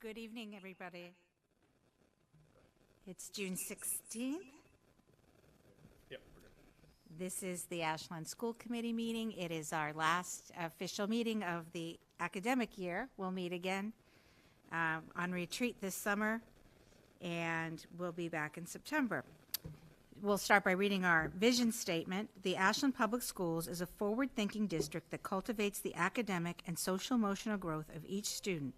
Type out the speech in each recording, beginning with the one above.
Good evening, everybody. It's June 16th. Yep, we're good. This is the Ashland School Committee meeting. It is our last official meeting of the academic year. We'll meet again on retreat this summer, and we'll be back in September. We'll start by reading our vision statement. The Ashland Public Schools is a forward-thinking district that cultivates the academic and social-emotional growth of each student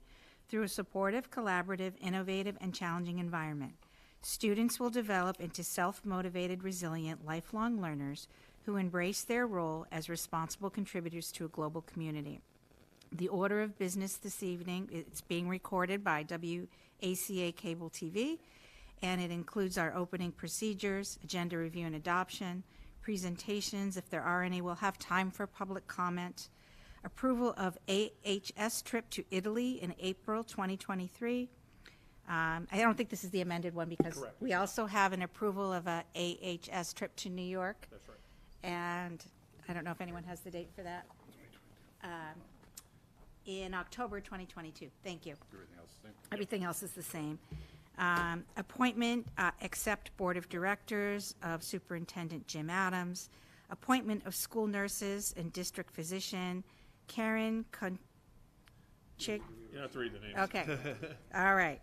through a supportive, collaborative, innovative, and challenging environment. Students will develop into self-motivated, resilient, lifelong learners who embrace their role as responsible contributors to a global community. The order of business this evening, it's being recorded by WACA Cable TV, and it includes our opening procedures, agenda review and adoption, presentations, if there are any. We'll have time for public comment. Approval of AHS trip to Italy in April 2023. I don't think this is the amended one because Correct. we also have an approval of a AHS trip to New York. That's right. And I don't know if anyone has the date for that. In October 2022. Thank you. Everything else is the same? Everything else is the same. Appointment, accept Board of Directors of Superintendent Jim Adams. Appointment of school nurses and district physician Karen Conchick. You don't have to read the names. Okay. All right.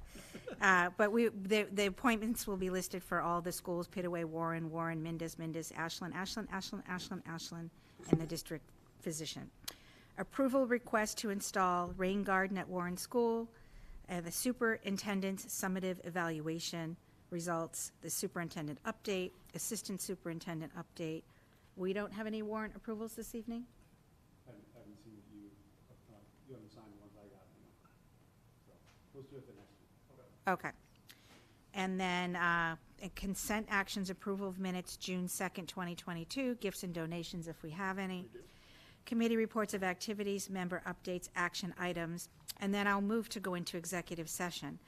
But the appointments will be listed for all the schools: Pittaway, Warren, Mindus, Ashland, and the district physician. Approval request to install rain garden at Warren School. The superintendent's summative evaluation results, the superintendent update, assistant superintendent update. We don't have any warrant approvals this evening? Haven't seen that you haven't signed the ones I got. So let's do it the next one. Okay. And then consent actions, approval of minutes, June 2nd, 2022, gifts and donations if we have any. Committee reports of activities, member updates, action items, and then I'll move to go into executive session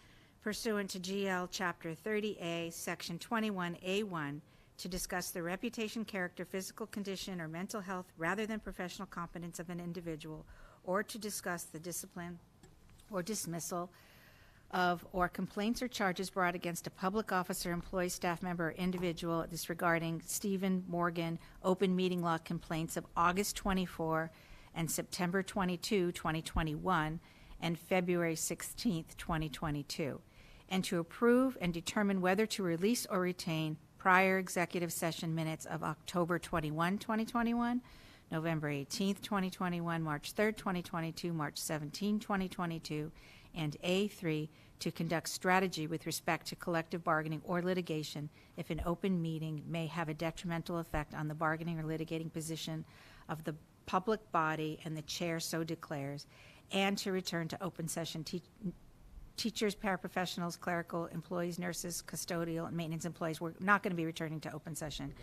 pursuant to GL Chapter 30A, Section 21A1, to discuss the reputation, character, physical condition, or mental health rather than professional competence of an individual, or to discuss the discipline or dismissal of or complaints or charges brought against a public officer, employee, staff member, or individual disregarding Stephen Morgan open meeting law complaints of August 24 and September 22, 2021, and February 16, 2022, and to approve and determine whether to release or retain prior executive session minutes of October 21, 2021, November 18, 2021, March 3, 2022, March 17, 2022, and A3, to conduct strategy with respect to collective bargaining or litigation if an open meeting may have a detrimental effect on the bargaining or litigating position of the public body and the chair so declares, and to return to open session. Teachers, paraprofessionals, clerical employees, nurses, custodial, and maintenance employees, we're not going to be returning to open session.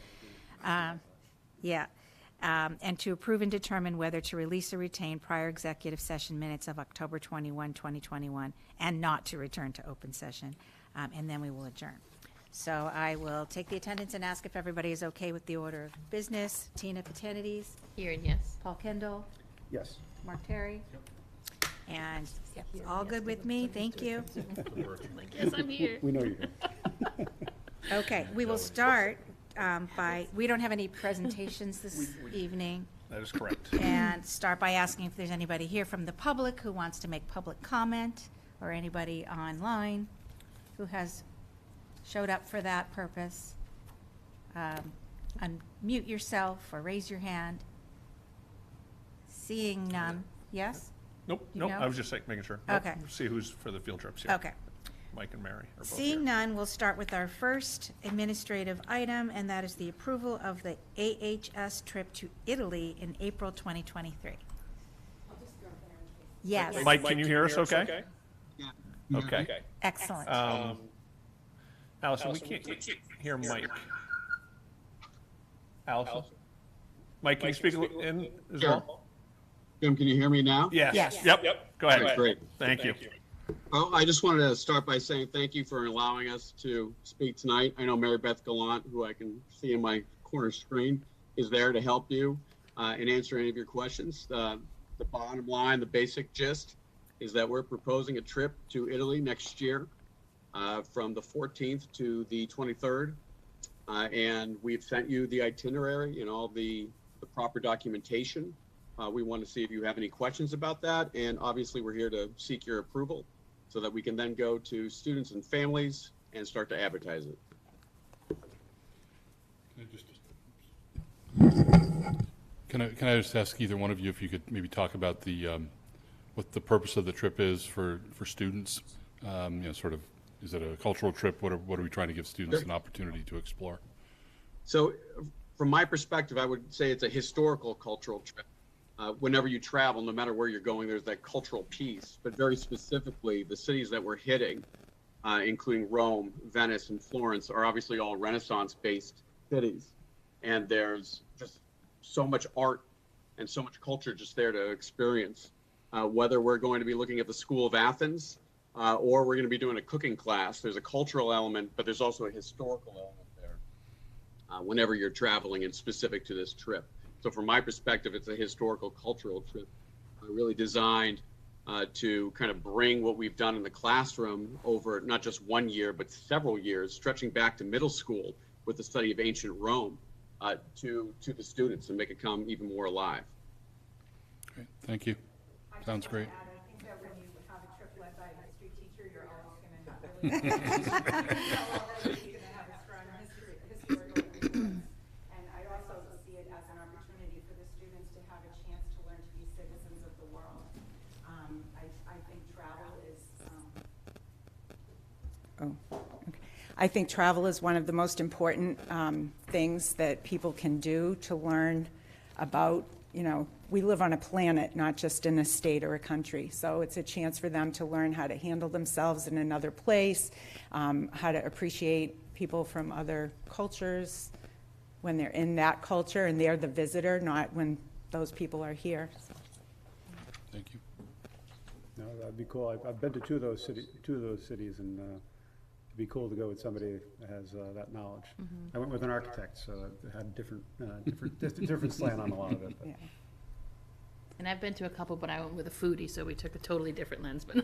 And to approve and determine whether to release or retain prior executive session minutes of October 21, 2021, and not to return to open session. And then we will adjourn. So I will take the attendance and ask if everybody is okay with the order of business. Tina Patanides. Here and yes. Paul Kendall. Yes. Mark Terry. And all good with me. Thank you. Like, yes, I'm here. We know you're here. Okay, we will start we don't have any presentations this evening, That is correct. and start by asking if there's anybody here from the public who wants to make public comment, or anybody online who has showed up for that purpose. Unmute yourself or raise your hand. Seeing none. Yes? Nope, You nope, know? I was just making sure. Nope, Okay. See who's for the field trips, yeah. Okay. Mike and Mary are both Seeing here. none, we'll start with our first administrative item, and that is the approval of the AHS trip to Italy in April 2023. Yes, Mike, can you hear us okay? Yeah. Okay. excellent. Allison, we can't hear Mike. Allison? Mike, can you speak in as well? Jim, can you hear me now? Yes. Yes. Yep, go ahead. Great. Thank you. Well, I just wanted to start by saying thank you for allowing us to speak tonight. I know Mary Beth Gallant, who I can see in my corner screen, is there to help you and answer any of your questions. The bottom line, the basic gist is that we're proposing a trip to Italy next year from the 14th to the 23rd. And we've sent you the itinerary and all the proper documentation. We want to see if you have any questions about that. And obviously, we're here to seek your approval so that we can then go to students and families and start to advertise it. Can I just ask either one of you if you could maybe talk about the what the purpose of the trip is for students? Sort of, is it a cultural trip? What are we trying to give students an opportunity to explore? So from my perspective, I would say it's a historical cultural trip. Whenever you travel, no matter where you're going, there's that cultural piece, but very specifically, the cities that we're hitting, including Rome, Venice, and Florence, are obviously all Renaissance-based cities. And there's just so much art and so much culture just there to experience. Whether we're going to be looking at the School of Athens or we're going to be doing a cooking class, there's a cultural element, but there's also a historical element there whenever you're traveling and specific to this trip. So from my perspective, it's a historical cultural trip really designed to kind of bring what we've done in the classroom over not just 1 year, but several years, stretching back to middle school with the study of ancient Rome to the students and make it come even more alive. Great, thank you. Sounds great. I think that when you have a trip led by a history teacher, you're always going to have a strong historical influence. And I also see it as an opportunity for the students to have a chance to learn to be citizens of the world. I think travel is. I think travel is one of the most important things that people can do to learn about. We live on a planet, not just in a state or a country. So it's a chance for them to learn how to handle themselves in another place, how to appreciate people from other cultures when they're in that culture and they're the visitor, not when those people are here. So. Thank you. No, that'd be cool. I've been to two of those cities, and it'd be cool to go with somebody that has that knowledge. I went with an architect, so it had different slant on a lot of it. But. Yeah. And I've been to a couple, but I went with a foodie, so we took a totally different lens. But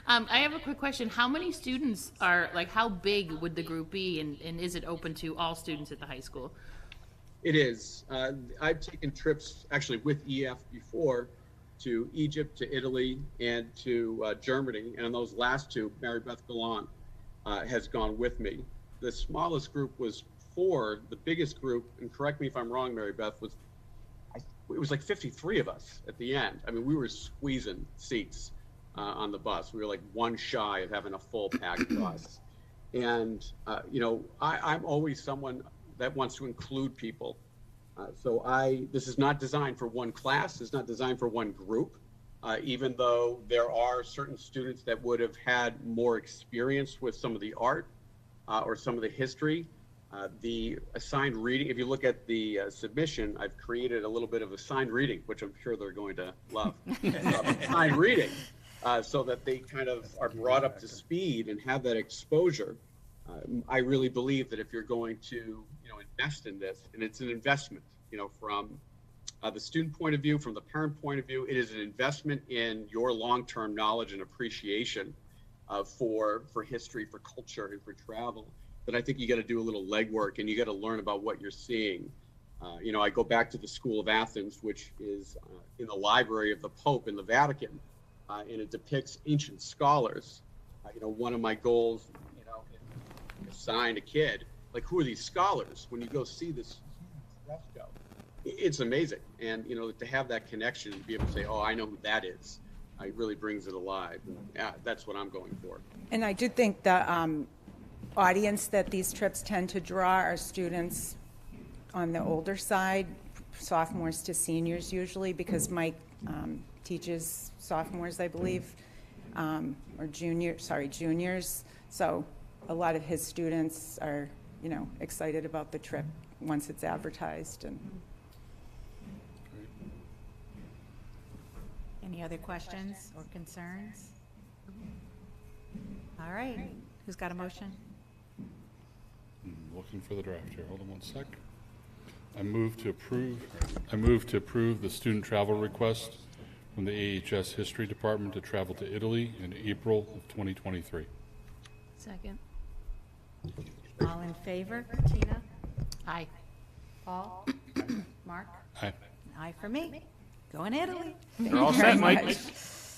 I have a quick question. How many students how big would the group be, and is it open to all students at the high school? It is. I've taken trips actually with EF before to Egypt, to Italy, and to Germany. And on those last two, Mary Beth Gallant has gone with me. The smallest group was 4. The biggest group, and correct me if I'm wrong, Mary Beth, it was like 53 of us at the end. I mean, we were squeezing seats on the bus. We were like one shy of having a full packed bus. And, I'm always someone that wants to include people. This is not designed for one class. It's not designed for one group, even though there are certain students that would have had more experience with some of the art or some of the history. The assigned reading, if you look at the submission, I've created a little bit of assigned reading, which I'm sure they're going to love. Assigned reading, so that they kind of are brought up to speed and have that exposure. I really believe that if you're going to, invest in this, and it's an investment, from the student point of view, from the parent point of view, it is an investment in your long-term knowledge and appreciation for history, for culture, and for travel. But I think you got to do a little legwork, and you got to learn about what you're seeing. I go back to the School of Athens, which is in the library of the Pope in the Vatican, and it depicts ancient scholars. One of my goals, is assign a kid, like, who are these scholars? When you go see this fresco, it's amazing. And, to have that connection and be able to say, oh, I know who that is, it really brings it alive. And, yeah, that's what I'm going for. And I do think the audience that these trips tend to draw are students on the older side, sophomores to seniors usually, because Mike teaches sophomores, I believe, or juniors. So a lot of his students are, excited about the trip once it's advertised. And any other questions or concerns? All right, who's got a motion? Looking for the draft here. Hold on one sec. I move to approve the student travel request from the AHS History Department to travel to Italy in April of 2023. Second. All in favor? Tina? Aye. Paul? Mark? Aye. Aye for me. Going to Italy. You're all set, Mike.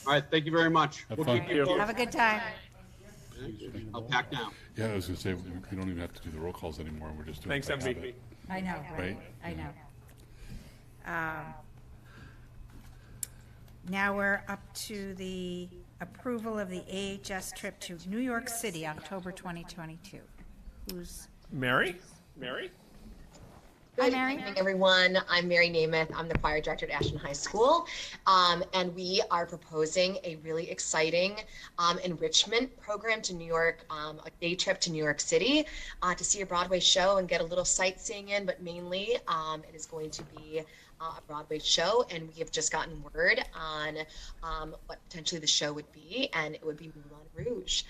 All right, thank you very much. Have We'll fun. keep you Have a good time. I'll pack now. Yeah, I was going to say, we don't even have to do the roll calls anymore. We're just doing it Thanks, by MB. habit. I know, right? Right? I know. Now we're up to the approval of the AHS trip to New York City, October 2022. Who's, Mary? Mary? Hi, Good Mary. evening, everyone. I'm Mary Namath. I'm the choir director at Ashland High School. And we are proposing a really exciting enrichment program to New York, a day trip to New York City to see a Broadway show and get a little sightseeing in, but mainly it is going to be a Broadway show, and we have just gotten word on what potentially the show would be, and it would be Moulin Rouge,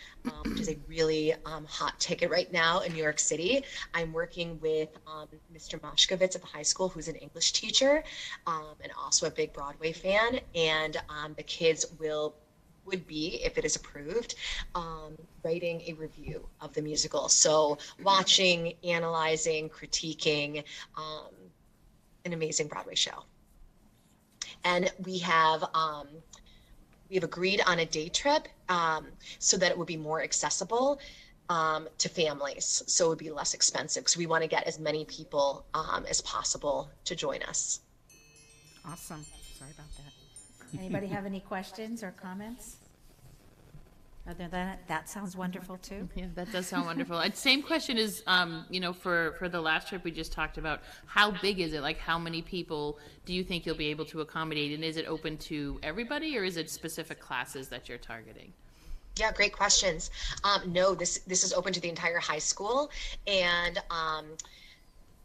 which is a really hot ticket right now in New York City. I'm working with Mr. Moshkovitz at the high school, who's an English teacher and also a big Broadway fan, and the kids would be, if it is approved, writing a review of the musical. So watching, analyzing, critiquing, an amazing Broadway show. And we have agreed on a day trip so that it would be more accessible to families. So it would be less expensive because we want to get as many people as possible to join us. awesome. Sorry about that. Anybody have any questions or comments? Other than that, that sounds wonderful too. Yeah, that does sound wonderful. Same question is, for the last trip we just talked about, how big is it? Like, how many people do you think you'll be able to accommodate? And is it open to everybody, or is it specific classes that you're targeting? Yeah, great questions. No, this is open to the entire high school, and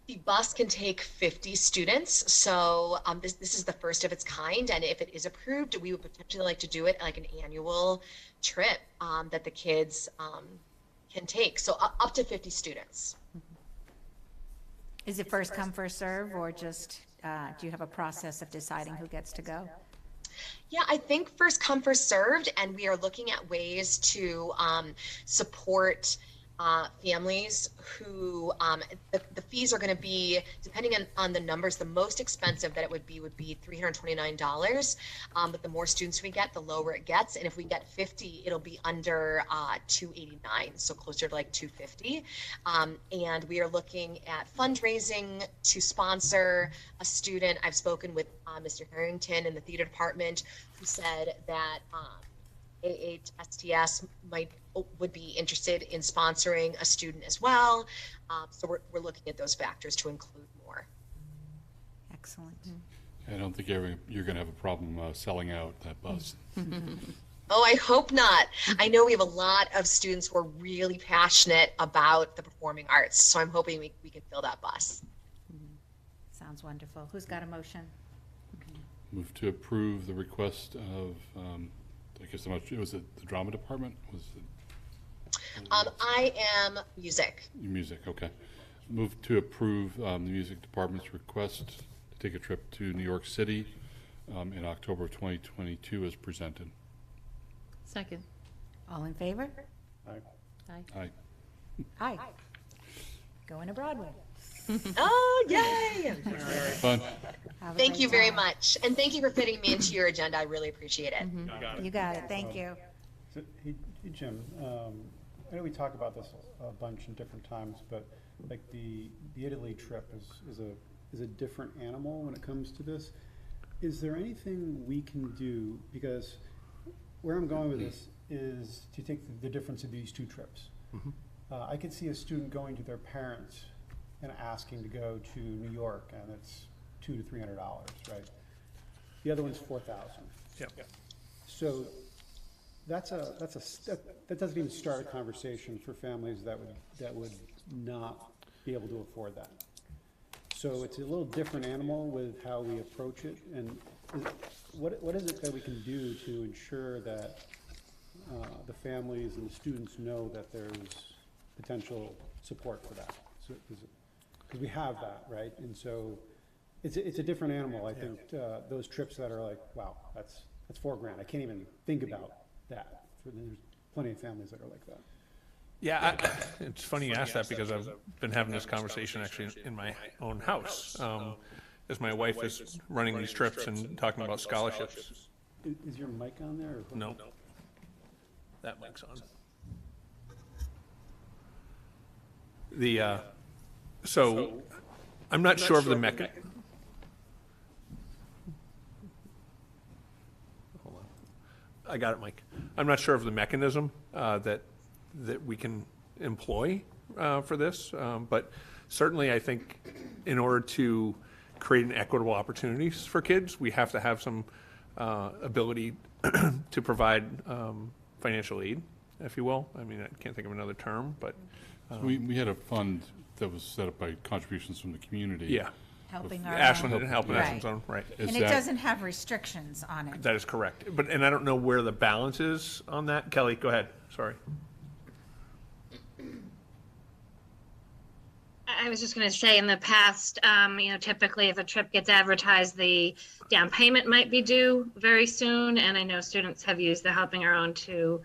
the bus can take 50 students. So this is the first of its kind, and if it is approved, we would potentially like to do it like an annual trip that the kids can take. So up to 50 students. Is it first come, first serve, or just, do you have a process of deciding who gets to go? Yeah, I think first come, first served, and we are looking at ways to support families who the fees are going to be, depending on the numbers, the most expensive that it would be $329. But the more students we get, the lower it gets. And if we get 50, it'll be under $289, so closer to like $250. And we are looking at fundraising to sponsor a student. I've spoken with Mr. Harrington in the theater department, who said that AHSTS would be interested in sponsoring a student as well. So we're looking at those factors to include more. Excellent. I don't think you're going to have a problem selling out that bus. Oh, I hope not. I know we have a lot of students who are really passionate about the performing arts, so I'm hoping we can fill that bus. Sounds wonderful. Who's got a motion? Move to approve the request of, I guess, was it the drama department? Was it? I am music. Your music, okay. Move to approve the music department's request to take a trip to New York City in October of 2022 as presented. Second. All in favor? Aye. Aye. Aye. Aye. Going to Broadway. Oh, yay! Fun. Have a Thank great you very time. much. And thank you for fitting me into your agenda. I really appreciate it. You got it. Thank you. So, hey, Jim, I know we talk about this a bunch in different times, but like the Italy trip is a different animal when it comes to this. Is there anything we can do, because where I'm going with this is to take the difference of these two trips. I could see a student going to their parents and asking to go to New York, and it's $200 to $300, right? The other one's $4,000. Yep. So that doesn't even start a conversation for families that would not be able to afford that. So it's a little different animal with how we approach it. And what is it that we can do to ensure that the families and the students know that there's potential support for that? So, because we have that, right? And so it's a different animal. I think those trips that are like, wow, that's $4,000. I can't even think about that. There's plenty of families that are like that. Yeah, it's funny you ask that because I've been having this conversation actually in my own house, as my wife is running these trips and talking about scholarships. Is your mic on there? Or No, that mic's on. So I'm not sure of the mechanism. Hold on. I got it, Mike. I'm not sure of the mechanism that we can employ for this, but certainly I think in order to create an equitable opportunities for kids, we have to have some ability to provide financial aid, if you will. I mean, I can't think of another term, but So we had a fund that was set up by contributions from the community. yeah. Helping our Ashland own. and Helping Right. Ashland's Own, right. Is And it that- doesn't have restrictions on it. That is correct. And I don't know where the balance is on that. Kelly, go ahead. Sorry. I was just going to say, in the past, typically if a trip gets advertised, the down payment might be due very soon. And I know students have used the Helping Our Own to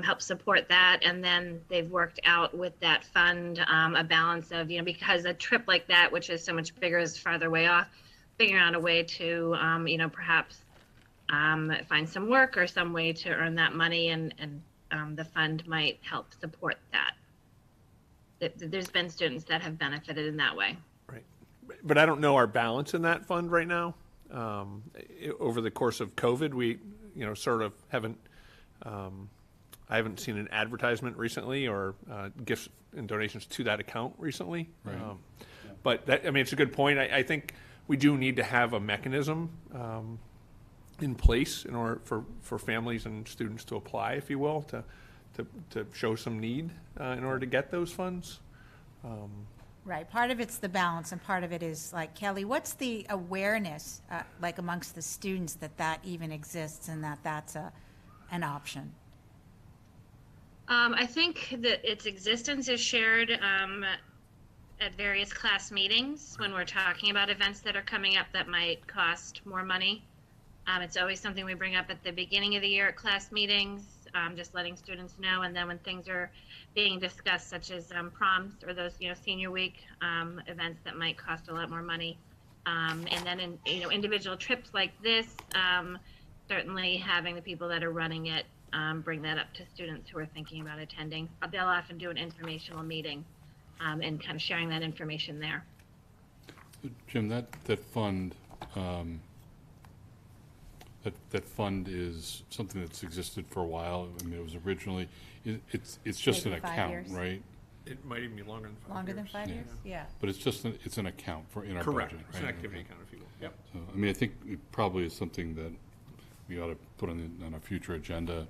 help support that. And then they've worked out with that fund a balance of, because a trip like that, which is so much bigger, is farther away off, figuring out a way to, perhaps find some work or some way to earn that money, and the fund might help support that. There's been students that have benefited in that way. Right. But I don't know our balance in that fund right now. Over the course of COVID, we, sort of haven't, I haven't seen an advertisement recently or gifts and donations to that account recently. Right. But that, it's a good point. I think we do need to have a mechanism in place in order for families and students to apply, if you will, to show some need in order to get those funds. Right, part of it's the balance, and part of it is, like, Kelly, what's the awareness, like, amongst the students that even exists and that's an option? I think that its existence is shared at various class meetings when we're talking about events that are coming up that might cost more money. It's always something we bring up at the beginning of the year at class meetings, just letting students know. And then when things are being discussed, such as proms or those, senior week events that might cost a lot more money. And then in, individual trips like this, certainly having the people that are running it bring that up to students who are thinking about attending. They'll often do an informational meeting and kind of sharing that information there. Jim, that fund, that fund is something that's existed for a while. I mean, it was originally, it's just an Maybe 5 account, years. right? It might even be longer than 5 years. Longer than 5 years? Yeah. But it's just, it's an account in our budget, Correct. right? It's an activity account, if you will. Yep. So, I think it probably is something that we ought to put on a future agenda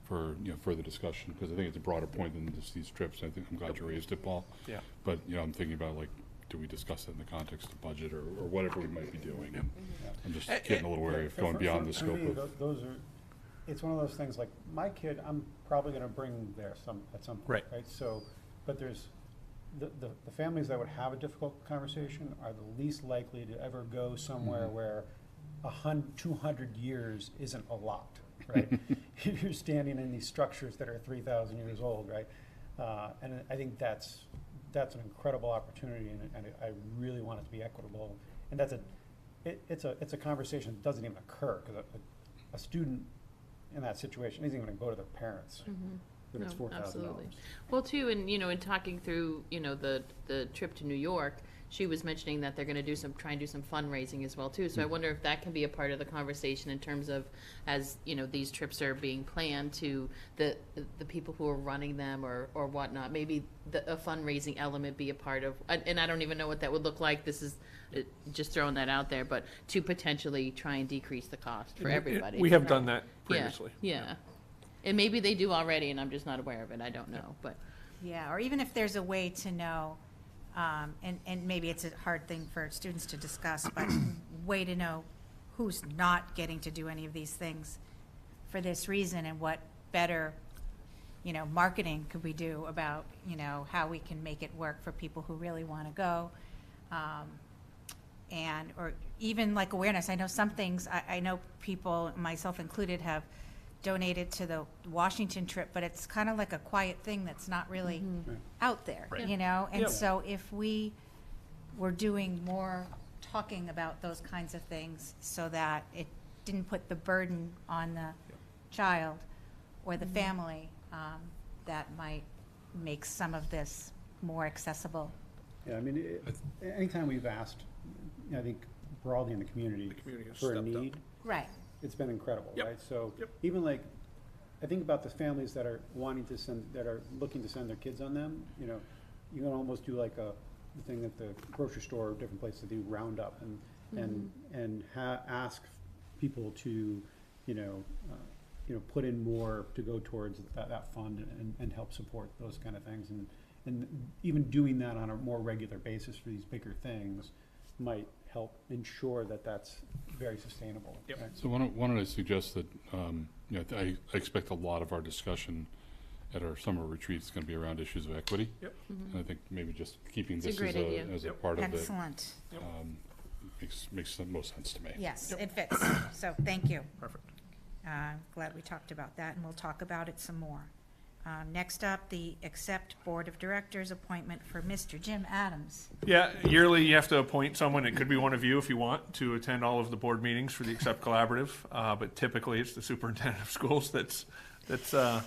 for, further discussion, because I think it's a broader point than just these trips. I think I'm glad you raised it, Paul. Yeah. But, I'm thinking about, like, do we discuss it in the context of budget or whatever we might be doing? And I'm just getting a little wary of going beyond the scope of. It's one of those things, like, my kid, I'm probably going to bring there at some point. Right. So, but there's, the families that would have a difficult conversation are the least likely to ever go somewhere where 200 years isn't a lot, right? You're standing in these structures that are 3,000 years old, right? And I think that's an incredible opportunity, and I really want it to be equitable. And it's a conversation that doesn't even occur, because a student in that situation isn't even going to go to their parents. But it's No, $4,000. absolutely. Well, too, and, in talking through, the trip to New York, she was mentioning that they're gonna try and do some fundraising as well, too. So I wonder if that can be a part of the conversation in terms of, as, these trips are being planned, to the people who are running them or whatnot. Maybe a fundraising element be a part of, and I don't even know what that would look like. This is just throwing that out there, but to potentially try and decrease the cost for everybody. We have done that previously. Yeah. And maybe they do already, and I'm just not aware of it. I don't know, but. Yeah, or even if there's a way to know, and maybe it's a hard thing for students to discuss, but way to know who's not getting to do any of these things for this reason, and what better, marketing could we do about, how we can make it work for people who really want to go. and, or even like awareness. I know some things, I know people, myself included, have donated to the Washington trip, but it's kind of like a quiet thing that's not really out there, Right. you know? And Yep. so if we were doing more talking about those kinds of things so that it didn't put the burden on the child or the family, that might make some of this more accessible. Yeah, I mean, anytime we've asked, I think broadly in the community community has for a stepped up. need, Right. it's been incredible, Yep. right? So Yep. even like, I think about the families that are wanting to send, that are looking to send their kids on them, you know, you can almost do like the thing at the grocery store or different places, they do roundup and ask people to, put in more to go towards that fund and help support those kind of things. And even doing that on a more regular basis for these bigger things might help ensure that that's very sustainable. Yep. Right? So why don't I suggest that, I expect a lot of our discussion at our summer retreat is going to be around issues of equity. Yep. And I think maybe just keeping It's a this great idea. as a Yep. part of it Excellent. makes the most sense to me. Yes, it fits. So thank you. Perfect. Glad we talked about that, and we'll talk about it some more. Next up, the Accept Board of Directors appointment for Mr. Jim Adams. Yeah, yearly you have to appoint someone. It could be one of you if you want to attend all of the board meetings for the Accept Collaborative, but typically it's the superintendent of schools that's the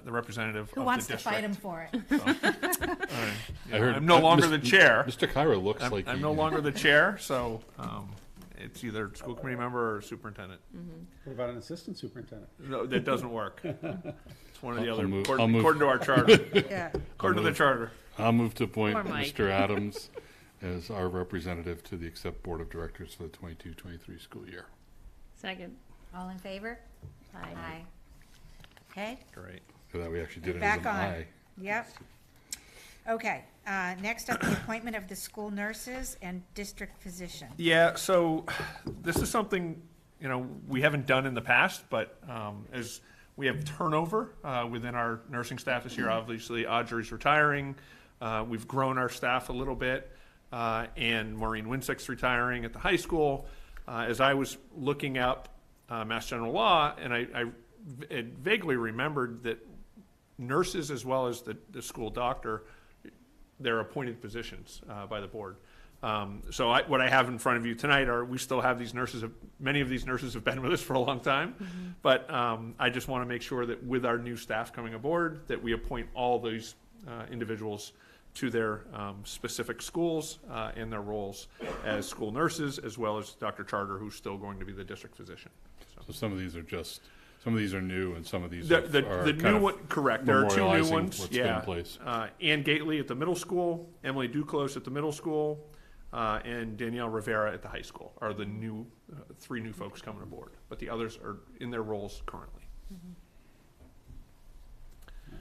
representative Who of wants the to fight him district. for it? I heard I'm no longer the chair. Mr. Kyra looks like I'm he- no longer the chair, so it's either school committee member or superintendent. What about an assistant superintendent? No, that doesn't work. It's one of the I'll other, move- according I'll move. according to our charter. Yeah. According to the charter. I'll move to appoint Poor Mike. Mr. Adams as our representative to the Accept Board of Directors for the 22-23 school year. Second. All in favor? Aye. Okay, Great. So that we actually did it as back an on. aye. Yep. Okay, next up, the appointment of the school nurses and district physician. Yeah, so this is something, we haven't done in the past, but as we have turnover within our nursing staff this year, obviously Audrey's retiring. We've grown our staff a little bit, and Maureen Winsick's retiring at the high school. As I was looking up Mass General Law, and I vaguely remembered that nurses as well as the school doctor, they're appointed positions by the board. So what I have in front of you tonight are, we still have these nurses, many of these nurses have been with us for a long time, but I just want to make sure that with our new staff coming aboard, that we appoint all these individuals to their specific schools and their roles as school nurses, as well as Dr. Charter, who's still going to be the district physician. So some of these are new and some of these The are the kind new of one, correct, there are two new memorializing ones, what's been in yeah. place. Ann Gately at the middle school, Emily Duclos at the middle school, and Danielle Rivera at the high school are the new, three new folks coming aboard. But the others are in their roles currently.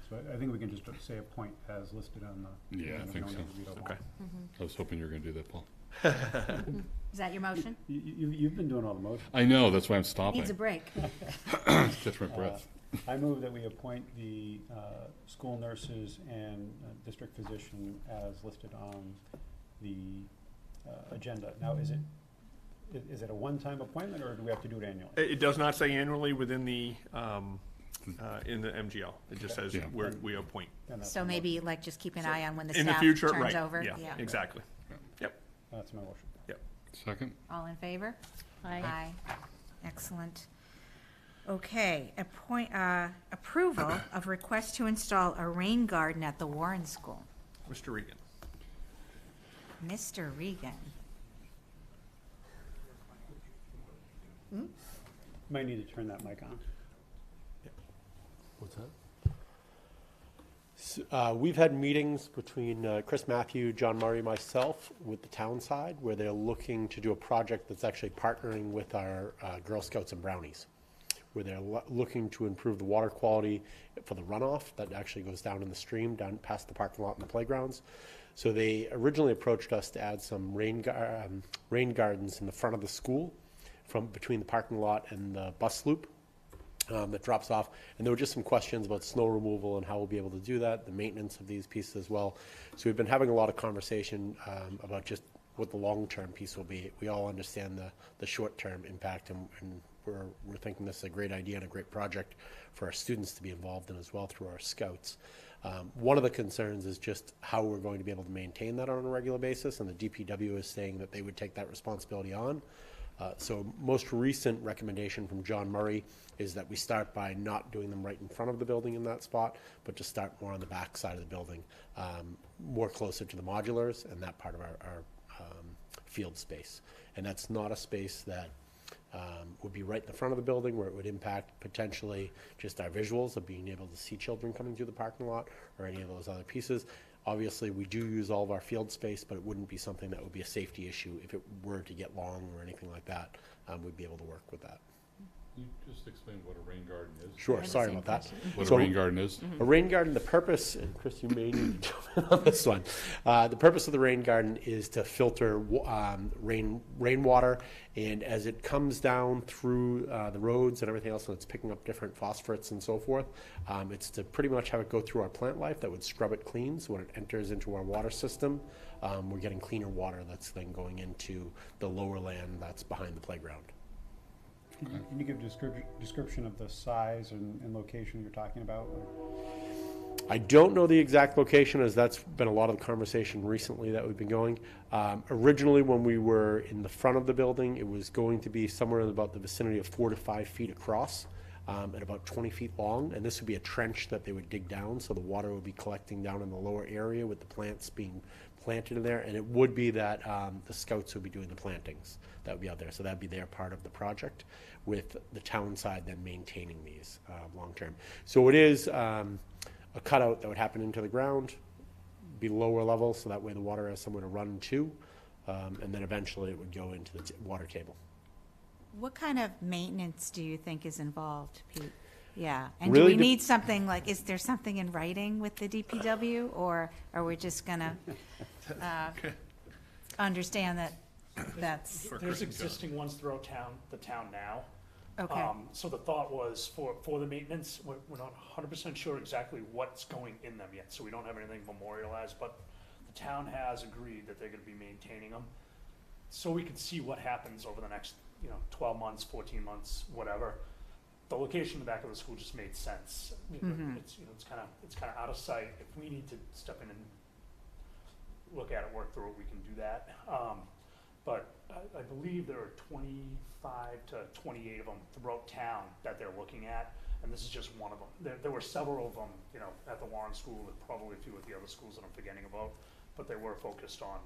So I think we can just say appoint as listed on the. Yeah, I think so. Okay. I was hoping you were going to do that, Paul. Is that your motion? You've been doing all the motions. I know, that's why I'm stopping. Needs a break. Catch my breath. I move that we appoint the school nurses and district physician as listed on the agenda. Now, is it a one-time appointment, or do we have to do it annually? It does not say annually within the, in the MGL. It just says Yeah. we appoint. And that's So my maybe like just keep an eye on when the In the staff future, turns right, over. yeah, exactly. Yep, That's my motion. yep. Second? All in favor? Aye. Excellent. Okay, approval of request to install a rain garden at the Warren School. Mr. Regan. Mr. Regan. Might need to turn that mic on. What's that? We've had meetings between Chris Matthew, John Murray, myself with the town side, where they're looking to do a project that's actually partnering with our Girl Scouts and Brownies, where they're looking to improve the water quality for the runoff that actually goes down in the stream, down past the parking lot and the playgrounds. So they originally approached us to add some rain gardens in the front of the school, from between the parking lot and the bus loop. That drops off, and there were just some questions about snow removal and how we'll be able to do that, the maintenance of these pieces as well. So we've been having a lot of conversation about just what the long-term piece will be. We all understand the short-term impact, and we're thinking this is a great idea and a great project for our students to be involved in as well through our scouts. One of the concerns is just how we're going to be able to maintain that on a regular basis, and the DPW is saying that they would take that responsibility on. So most recent recommendation from John Murray is that we start by not doing them right in front of the building in that spot, but to start more on the back side of the building, more closer to the modulars and that part of our field space. And that's not a space that would be right in the front of the building where it would impact potentially just our visuals of being able to see children coming through the parking lot or any of those other pieces. Obviously, we do use all of our field space, but it wouldn't be something that would be a safety issue if it were to get long or anything like that. We'd be able to work with that. Can you just explain what a rain garden is? Sure, sorry about that. What So- a rain garden is? A rain garden, the purpose, and Chris, you may need to jump in on this one. The purpose of the rain garden is to filter rainwater, and as it comes down through the roads and everything else, and it's picking up different phosphates and so forth, it's to pretty much have it go through our plant life that would scrub it clean, so when it enters into our water system, we're getting cleaner water that's then going into the lower land that's behind the playground. Can you give a description of the size and location you're talking about? I don't know the exact location, as that's been a lot of the conversation recently that we've been going. Originally, when we were in the front of the building, it was going to be somewhere in about the vicinity of 4 to 5 feet across and about 20 feet long. And this would be a trench that they would dig down, so the water would be collecting down in the lower area with the plants being planted in there. And it would be that the scouts would be doing the plantings that would be out there. So that'd be their part of the project, with the town side then maintaining these long-term. So it is a cutout that would happen into the ground, be lower level, so that way the water has somewhere to run to, and then eventually it would go into the water table. What kind of maintenance do you think is involved, Pete? Yeah, and Really do we need something, like, is there something in writing with the DPW, or are we just gonna understand that that's, There's existing ones throughout the town now. okay, So the thought was for the maintenance, we're not 100% sure exactly what's going in them yet, so we don't have anything memorialized, but the town has agreed that they're gonna be maintaining them. So we can see what happens over the next, 12 months, 14 months, whatever. The location in the back of the school just made sense. It's kind of out of sight. If we need to step in and look at it, work through it, we can do that. But I believe there are 25 to 28 of them throughout town that they're looking at, and this is just one of them. There were several of them, at the Warren School, and probably a few at the other schools that I'm forgetting about, but they were focused on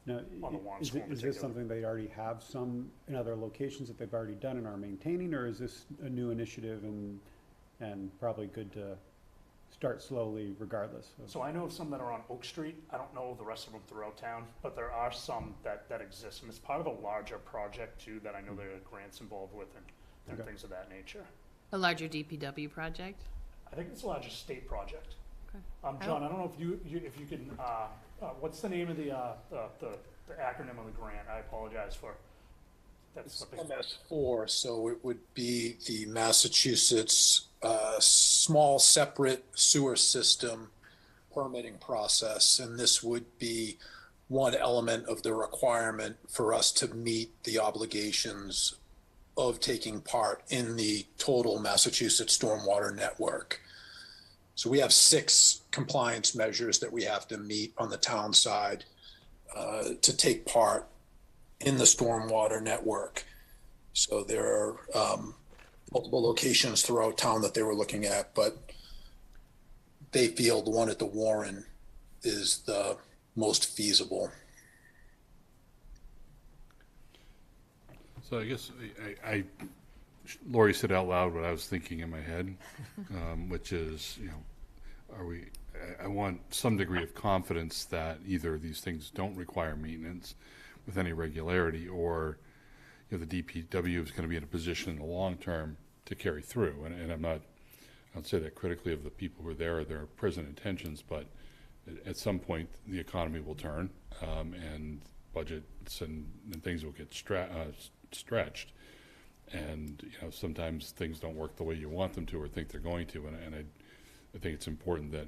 Now, the Warren is School in this particular. something they already have some in other locations that they've already done and are maintaining, or is this a new initiative and probably good to start slowly regardless? So I know of some that are on Oak Street. I don't know the rest of them throughout town, but there are some that exist, and it's part of a larger project too that I know there are grants involved with and Okay. things of that nature. A larger DPW project? I think it's a larger state project. Okay. John, I don't know if you can, what's the name of the acronym of the grant? I apologize for. That's It's MS4, so it would be the Massachusetts Small Separate Sewer System permitting process. And this would be one element of the requirement for us to meet the obligations of taking part in the total Massachusetts stormwater network. So we have 6 compliance measures that we have to meet on the town side to take part in the stormwater network. So there are multiple locations throughout town that they were looking at, but they feel the one at the Warren is the most feasible. So I guess Lori said out loud what I was thinking in my head, which is, I want some degree of confidence that either these things don't require maintenance with any regularity, or the DPW is going to be in a position in the long term to carry through. And I don't say that critically of the people who are there or their present intentions, but at some point the economy will turn and budgets and things will get stretched. And sometimes things don't work the way you want them to or think they're going to. And I think it's important that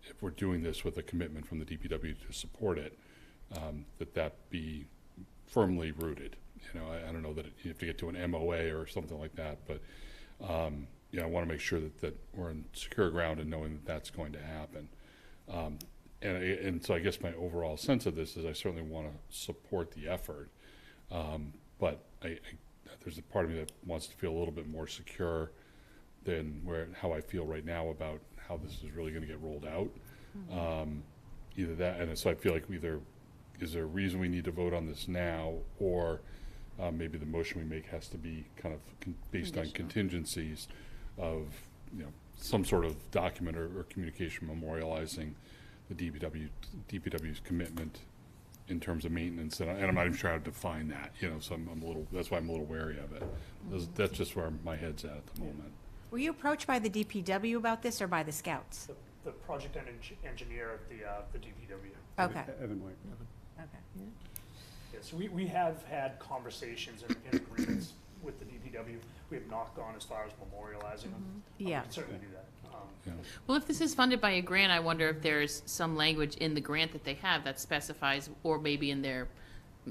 if we're doing this with a commitment from the DPW to support it, that be firmly rooted. You know, I don't know that you have to get to an MOA or something like that, but you know, I want to make sure that we're on secure ground and knowing that that's going to happen. And so I guess my overall sense of this is I certainly want to support the effort, but there's a part of me that wants to feel a little bit more secure than how I feel right now about how this is really going to get rolled out. Either that, and so I feel like either is there a reason we need to vote on this now, or maybe the motion we make has to be kind of based on contingencies of, you know, some sort of document or communication memorializing the DPW's commitment in terms of maintenance, and I'm not even sure how to define that, you know, so that's why I'm a little wary of it. That's just where my head's at the moment. Were you approached by the DPW about this or by the Scouts? The project engineer at the DPW. Okay. Evan White. Okay. Yeah, so we have had conversations and agreements with the DPW. We have not gone as far as memorializing them. We Yeah. can certainly do that. Well, if this is funded by a grant, I wonder if there's some language in the grant that they have that specifies, or maybe in their,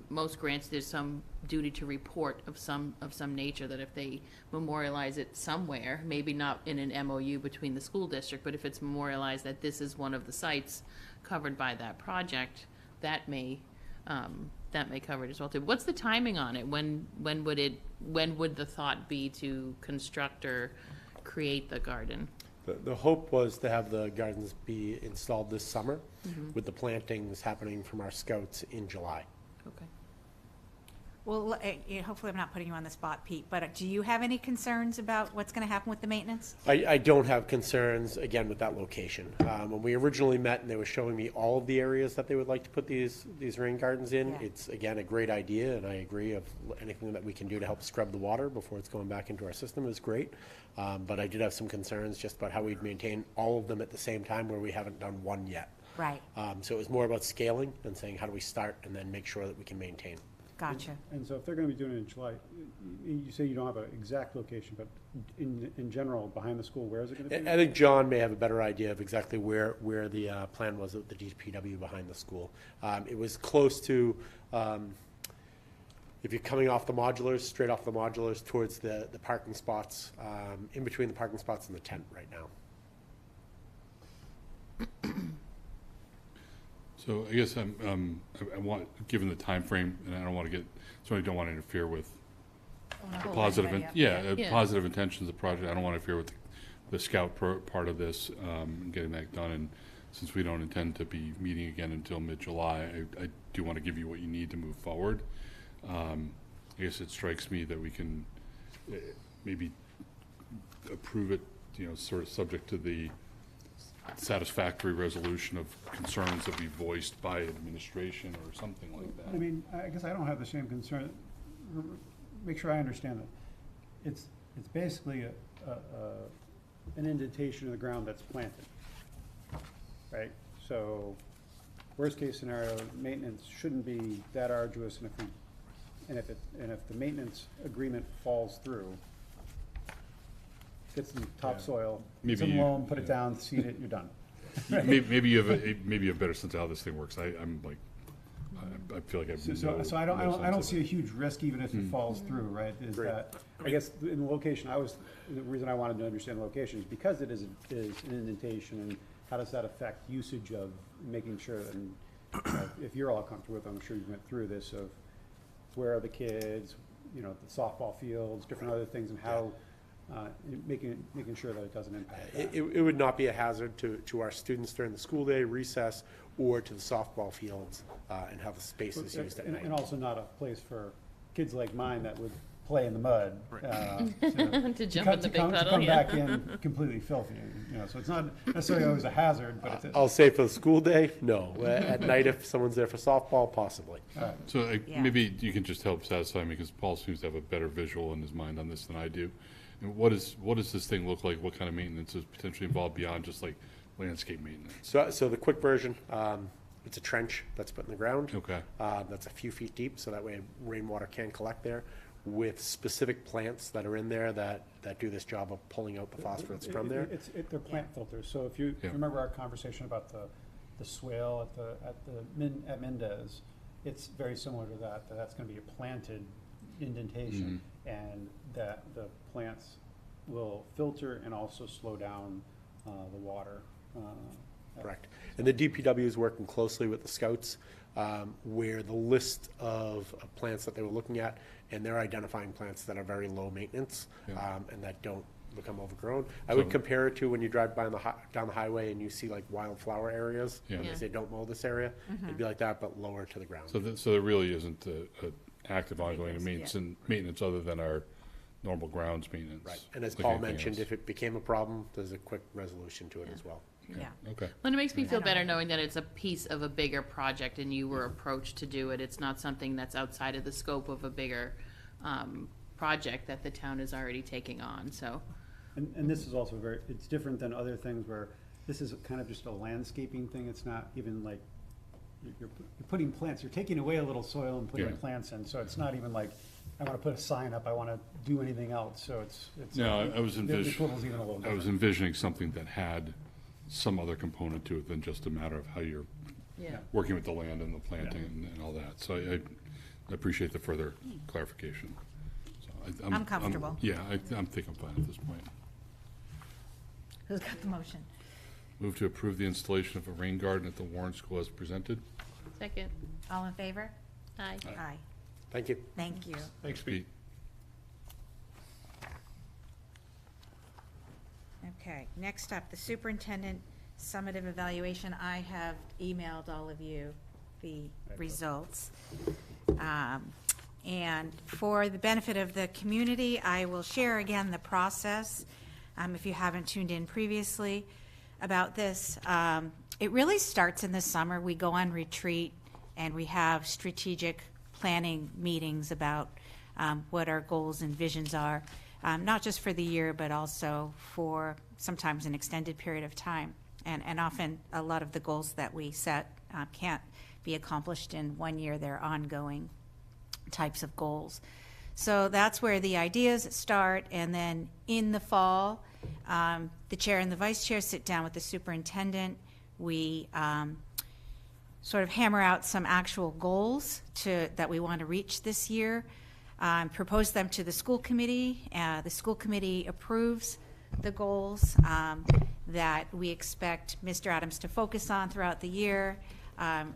most grants, there's some duty to report of some nature, that if they memorialize it somewhere, maybe not in an MOU between the school district, but if it's memorialized that this is one of the sites covered by that project, that may cover it as well too. What's the timing on it? When would the thought be to construct or create the garden? The hope was to have the gardens be installed this summer, with the plantings happening from our scouts in July. Okay. Well, hopefully I'm not putting you on the spot, Pete, but do you have any concerns about what's going to happen with the maintenance? I don't have concerns, again, with that location. When we originally met and they were showing me all of the areas that they would like to put these rain gardens in, Yeah. it's, again, a great idea, and I agree of anything that we can do to help scrub the water before it's going back into our system is great. But I did have some concerns just about how we'd maintain all of them at the same time, where we haven't done one yet. Right. So it was more about scaling and saying, how do we start and then make sure that we can maintain. Gotcha. And so if they're gonna be doing it in July, you say you don't have an exact location, but in general, behind the school, where is it gonna be? I think John may have a better idea of exactly where the plan was at the DPW behind the school. It was close to, if you're coming off the modulars, straight off the modulars towards the parking spots, in between the parking spots and the tent right now. So I guess I want, given the time frame, and I don't want to certainly don't want to interfere with the positive, positive intentions of the project. I don't want to interfere with the scout part of this, and getting that done. And since we don't intend to be meeting again until mid-July, I do want to give you what you need to move forward. I guess it strikes me that we can maybe approve it, you know, sort of subject to the satisfactory resolution of concerns that be voiced by administration or something like that. I mean, I guess I don't have the same concern. Make sure I understand that. It's basically an indentation of the ground that's planted, right? So, worst case scenario, maintenance shouldn't be that arduous, and if the maintenance agreement falls through, get some topsoil, get some loam, put it down, seed it, you're done. Maybe you have a better sense of how this thing works. I'm like, I feel like I've So I don't see a huge risk even if it falls through, right? Is that, I guess in the location, the reason I wanted to understand the location is because it is an indentation, and how does that affect usage of making sure, and if you're all comfortable with it, I'm sure you went through this, of where are the kids, you know, the softball fields, different other things, and how, making sure that it doesn't impact that. It would not be a hazard to our students during the school day, recess, or to the softball fields, and how the space is used at night. And also not a place for kids like mine that would play in the mud. To jump in the big puddle, to come yeah. back in completely filthy, you know, so it's not necessarily always a hazard, but it's I'll say for the school day, no. At night, if someone's there for softball, possibly. So maybe you can just help satisfy me, because Paul seems to have a better visual in his mind on this than I do. And what does this thing look like? What kind of maintenance is potentially involved beyond just like landscape maintenance? So the quick version, it's a trench that's put in the ground. Okay. That's a few feet deep, so that way rainwater can collect there, with specific plants that are in there that do this job of pulling out the phosphorus from there. They're plant filters, so if you remember our conversation about the swale at Mendez, it's very similar to that. That's going to be a planted indentation, and that the plants will filter and also slow down the water. Correct. And the DPW is working closely with the Scouts, where the list of plants that they were looking at, and they're identifying plants that are very low maintenance and that don't become overgrown. I would compare it to when you drive by down the highway and you see like wildflower areas, and they say don't mow this area. It'd be like that, but lower to the ground. So there really isn't a active ongoing maintenance other than our normal grounds maintenance. Right. And as like Paul anything mentioned, else. if it became a problem, there's a quick resolution to it as well. Yeah. Okay. Well, it makes me feel better knowing that it's a piece of a bigger project and you were approached to do it. It's not something that's outside of the scope of a bigger project that the town is already taking on, so. And this is also it's different than other things where this is kind of just a landscaping thing. It's not even like you're putting plants, you're taking away a little soil and putting plants in. So it's not even like, I want to put a sign up, I want to do anything else. So it's No, I was the total's even a little different. envisioning something that had some other component to it than just a matter of how you're Yeah. working with the land and the planting and all that. So I appreciate the further clarification. So I'm comfortable. Yeah, I think I'm fine at this point. Who's got the motion? Move to approve the installation of a rain garden at the Warren School as presented. Second. All in favor? Aye. Aye. Thank you. Thank you. Thanks, Pete. Okay, next up, the superintendent summative evaluation. I have emailed all of you the results. And for the benefit of the community, I will share again the process, if you haven't tuned in previously about this. It really starts in the summer. We go on retreat and we have strategic planning meetings about what our goals and visions are, not just for the year, but also for sometimes an extended period of time. And often a lot of the goals that we set can't be accomplished in 1 year. They're ongoing types of goals. So that's where the ideas start. And then in the fall, the chair and the vice chair sit down with the superintendent. We sort of hammer out some actual goals that we want to reach this year, propose them to the school committee. The school committee approves the goals that we expect Mr. Adams to focus on throughout the year.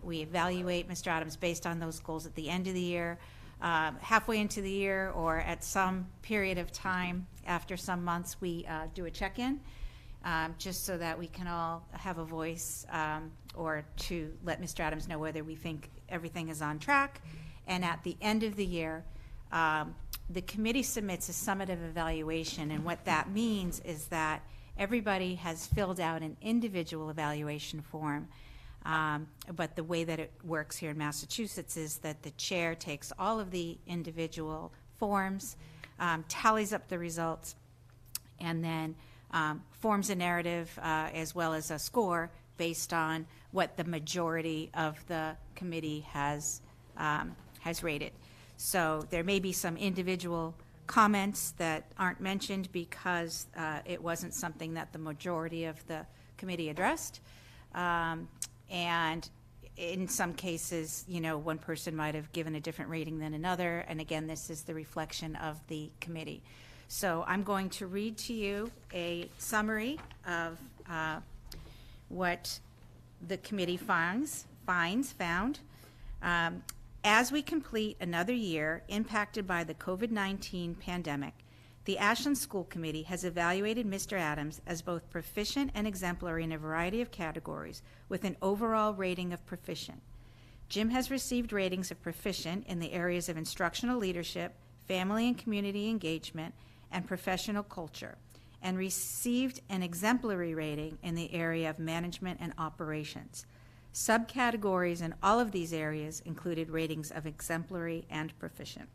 We evaluate Mr. Adams based on those goals at the end of the year, halfway into the year, or at some period of time after some months. We do a check-in, just so that we can all have a voice, or to let Mr. Adams know whether we think everything is on track. And at the end of the year, the committee submits a summative evaluation, and what that means is that everybody has filled out an individual evaluation form. But the way that it works here in Massachusetts is that the chair takes all of the individual forms, tallies up the results, and then forms a narrative as well as a score based on what the majority of the committee has rated. So there may be some individual comments that aren't mentioned because it wasn't something that the majority of the committee addressed. And in some cases, one person might have given a different rating than another. And again, this is the reflection of the committee. So I'm going to read to you a summary of what the committee found. As we complete another year impacted by the COVID-19 pandemic, the Ashland School Committee has evaluated Mr. Adams as both proficient and exemplary in a variety of categories, with an overall rating of proficient. Jim has received ratings of proficient in the areas of instructional leadership, family and community engagement, and professional culture, and received an exemplary rating in the area of management and operations. Subcategories in all of these areas included ratings of exemplary and proficient.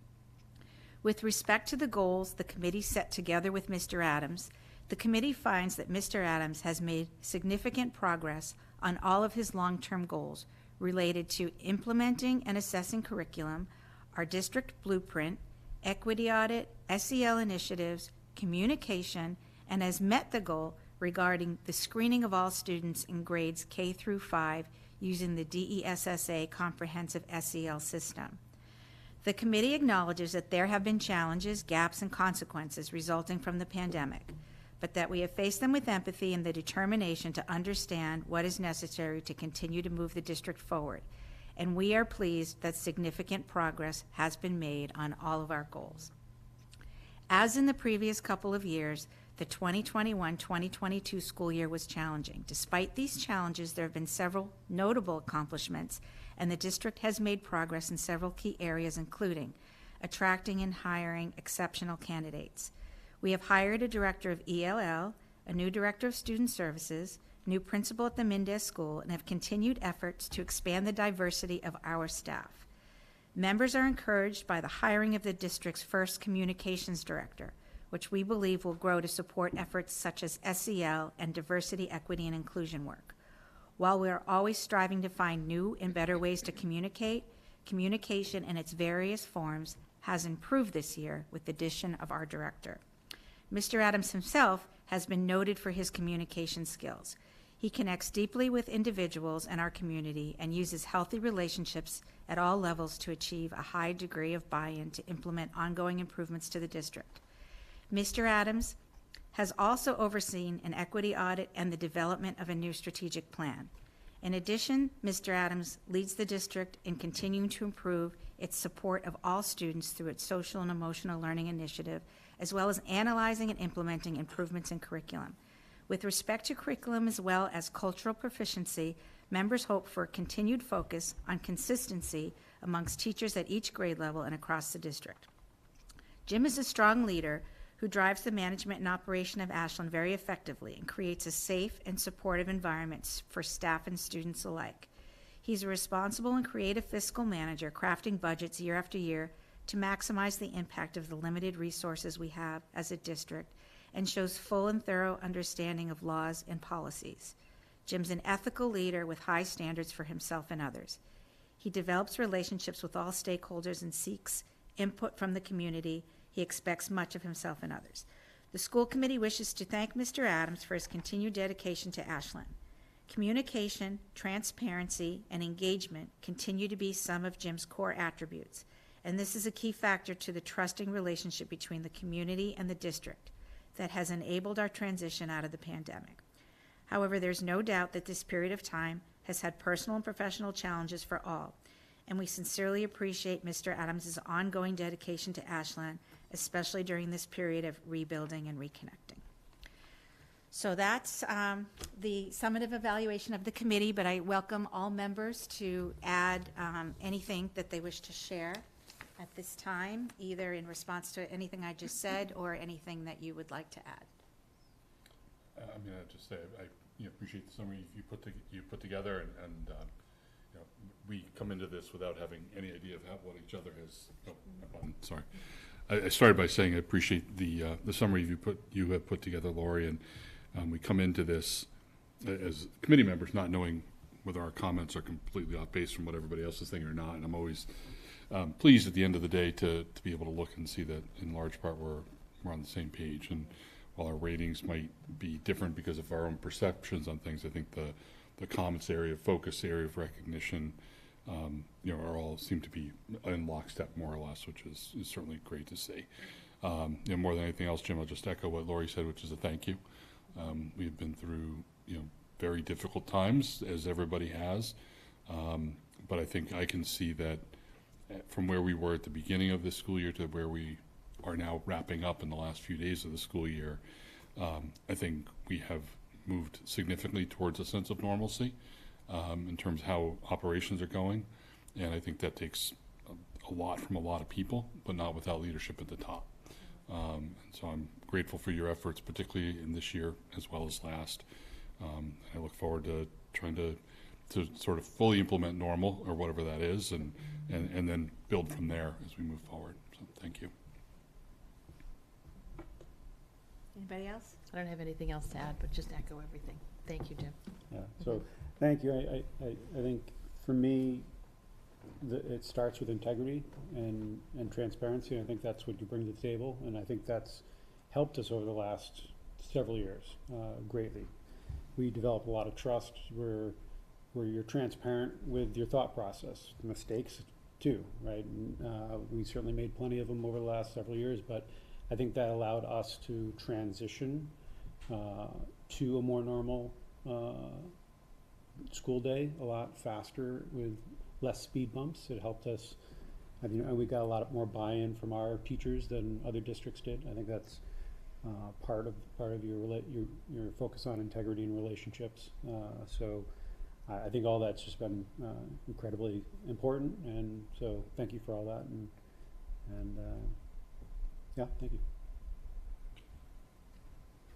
With respect to the goals the committee set together with Mr. Adams, the committee finds that Mr. Adams has made significant progress on all of his long-term goals related to implementing and assessing curriculum, our district blueprint, equity audit, SEL initiatives, communication, and has met the goal regarding the screening of all students in grades K through 5 using the DESSA comprehensive SEL system. The committee acknowledges that there have been challenges, gaps, and consequences resulting from the pandemic, but that we have faced them with empathy and the determination to understand what is necessary to continue to move the district forward. And we are pleased that significant progress has been made on all of our goals. As in the previous couple of years, the 2021-2022 school year was challenging. Despite these challenges, there have been several notable accomplishments, and the district has made progress in several key areas, including attracting and hiring exceptional candidates. We have hired a director of ELL, a new director of student services, new principal at the Mendez School, and have continued efforts to expand the diversity of our staff. Members are encouraged by the hiring of the district's first communications director, which we believe will grow to support efforts such as SEL and diversity, equity, and inclusion work. While we are always striving to find new and better ways to communicate, communication in its various forms has improved this year with the addition of our director. Mr. Adams himself has been noted for his communication skills. He connects deeply with individuals and our community and uses healthy relationships at all levels to achieve a high degree of buy-in to implement ongoing improvements to the district. Mr. Adams has also overseen an equity audit and the development of a new strategic plan. In addition, Mr. Adams leads the district in continuing to improve its support of all students through its social and emotional learning initiative, as well as analyzing and implementing improvements in curriculum. With respect to curriculum as well as cultural proficiency, members hope for a continued focus on consistency amongst teachers at each grade level and across the district. Jim is a strong leader who drives the management and operation of Ashland very effectively and creates a safe and supportive environment for staff and students alike. He's a responsible and creative fiscal manager, crafting budgets year after year to maximize the impact of the limited resources we have as a district, and shows full and thorough understanding of laws and policies. Jim's an ethical leader with high standards for himself and others. He develops relationships with all stakeholders and seeks input from the community. He expects much of himself and others. The school committee wishes to thank Mr. Adams for his continued dedication to Ashland. Communication, transparency, and engagement continue to be some of Jim's core attributes, and this is a key factor to the trusting relationship between the community and the district that has enabled our transition out of the pandemic. However, there's no doubt that this period of time has had personal and professional challenges for all, and we sincerely appreciate Mr. Adams' ongoing dedication to Ashland, especially during this period of rebuilding and reconnecting. So that's the summative evaluation of the committee, but I welcome all members to add anything that they wish to share at this time, either in response to anything I just said or anything that you would like to add. I'm going to just say I appreciate the summary you put together, and we come into this without having any idea of what each other has. Sorry, I started by saying I appreciate the summary you have put together, Lori, and we come into this as committee members not knowing whether our comments are completely off base from what everybody else is thinking or not, and I'm always pleased at the end of the day to be able to look and see that in large part we're on the same page. And while our ratings might be different because of our own perceptions on things, I think the comments area, focus area of recognition, are all seem to be in lockstep more or less, which is certainly great to see. More than anything else, Jim, I'll just echo what Lori said, which is a thank you. We've been through very difficult times, as everybody has, but I think I can see that from where we were at the beginning of this school year to where we are now wrapping up in the last few days of the school year, I think we have moved significantly towards a sense of normalcy in terms of how operations are going, and I think that takes a lot from a lot of people, but not without leadership at the top. And so I'm grateful for your efforts, particularly in this year as well as last. I look forward to trying to sort of fully implement normal, or whatever that is, and then build from there as we move forward. So thank you. Anybody else? I don't have anything else to add, but just echo everything. Thank you, Jim. Yeah, so thank you. I think for me, it starts with integrity and transparency. I think that's what you bring to the table, and I think that's helped us over the last several years, greatly. We developed a lot of trust where you're transparent with your thought process, mistakes too, right? And, we certainly made plenty of them over the last several years, but I think that allowed us to transition to a more normal school day a lot faster with less speed bumps. It helped us, I mean, and we got a lot more buy-in from our teachers than other districts did. I think that's part of your focus on integrity and relationships. So I think all that's just been incredibly important, and so thank you for all that, and yeah, thank you.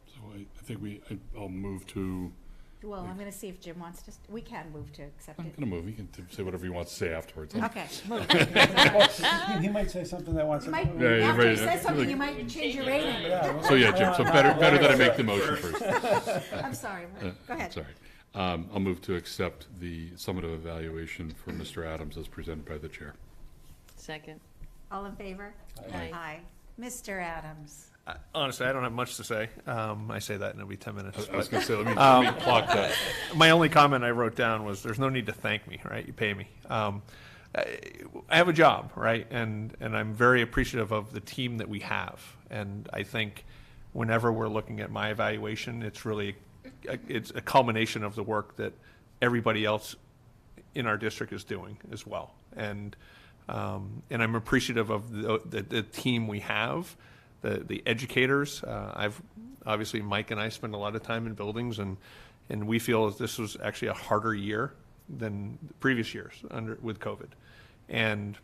So I think I'll move to, Well, I'm going to see if Jim wants to, we can move to accept I'm it. going to move. You can say whatever you want to say afterwards. Okay, move. He might say something that wants You to. might, Yeah, you're after he right. says something, you might change your rating. So yeah, Jim, so better that I make the motion first. I'm sorry, go ahead. Sorry. I'll move to accept the summative evaluation for Mr. Adams as presented by the chair. Second. All in favor? Aye. Aye. Mr. Adams. Honestly, I don't have much to say. I say that and it'll be 10 minutes. I was but, going to say, let me clock that. My only comment I wrote down was there's no need to thank me, right? You pay me. I have a job, right? And I'm very appreciative of the team that we have. And I think whenever we're looking at my evaluation, it's a culmination of the work that everybody else in our district is doing as well. And I'm appreciative of the team we have. The educators, obviously Mike and I spend a lot of time in buildings, and we feel that this was actually a harder year than the previous years with COVID, and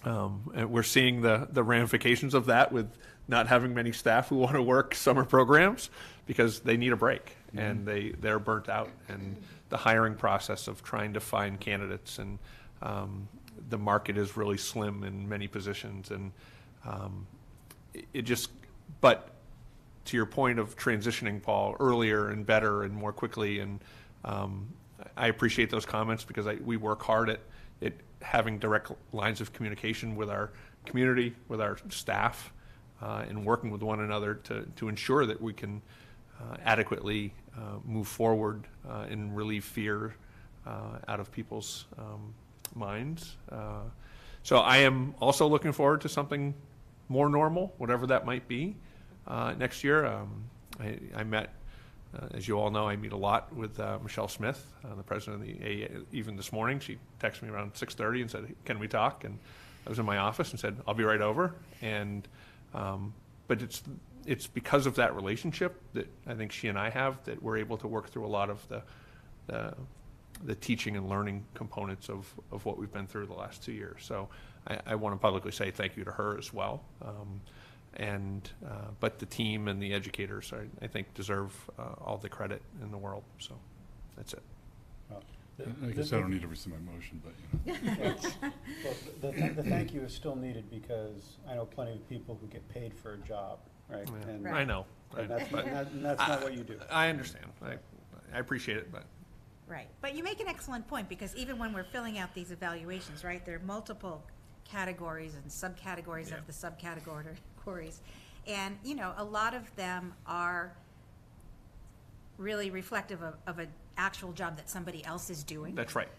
we're seeing the ramifications of that with not having many staff who want to work summer programs because they need a break and they're burnt out, and the hiring process of trying to find candidates, and the market is really slim in many positions, and but to your point of transitioning, Paul, earlier and better and more quickly, and I appreciate those comments because we work hard at having direct lines of communication with our community, with our staff, and working with one another to ensure that we can adequately move forward and relieve fear out of people's minds. So I am also looking forward to something more normal, whatever that might be, next year. I met, as you all know, I meet a lot with Michelle Smith, the president of the AA. Even this morning, she texted me around 6:30 and said, "Can we talk?" And I was in my office and said, "I'll be right over." And but it's because of that relationship that I think she and I have that we're able to work through a lot of the teaching and learning components of what we've been through the last 2 years. So I want to publicly say thank you to her as well. But the team and the educators, I think, deserve all the credit in the world. So that's it. I guess I don't need to rescind my motion, but you know. Well, the thank you is still needed because I know plenty of people who get paid for a job, right? Yeah, And, I know. and that's, But and that's not what you do. I understand. I appreciate it, but Right, but you make an excellent point, because even when we're filling out these evaluations, right, there are multiple categories and subcategories Yeah. of the subcategories. And, you know, a lot of them are really reflective of an actual job that somebody else is doing. that's right.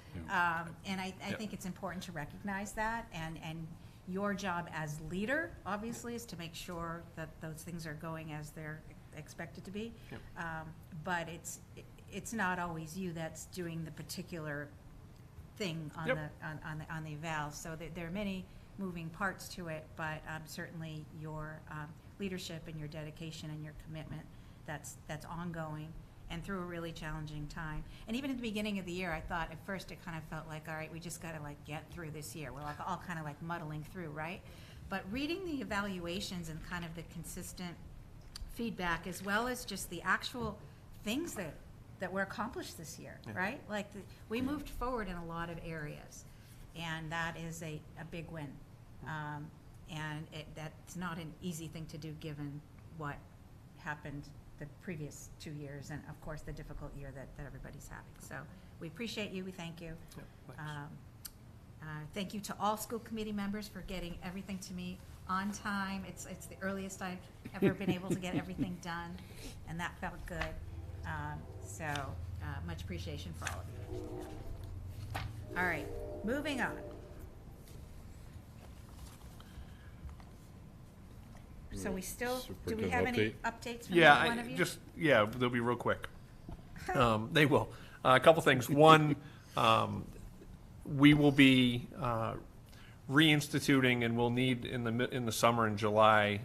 And I think it's important to recognize that, and your job as leader, obviously, is to make sure that those things are going as they're expected to be. Yep. But it's not always you that's doing the particular thing on Yep. on the eval. So there are many moving parts to it, but certainly your leadership and your dedication and your commitment that's ongoing and through a really challenging time. And even at the beginning of the year, I thought at first it kind of felt like, all right, we just got to like get through this year. We're like all kind of like muddling through, right? But reading the evaluations and kind of the consistent feedback, as well as just the actual things that were accomplished this year, Yeah. right? Like we moved forward in a lot of areas, and that is a big win. And that's not an easy thing to do given what happened the previous 2 years, and of course the difficult year that everybody's having. So we appreciate you, we thank you. Yep, thanks. Thank you to all school committee members for getting everything to me on time. It's the earliest I've ever been able to get everything done, and that felt good. So much appreciation for all of you. All right, moving on. So we still, do we have any updates from Yeah, one of you? they'll be real quick. They will. A couple things. One, we will be reinstituting, and we'll need in the summer in July,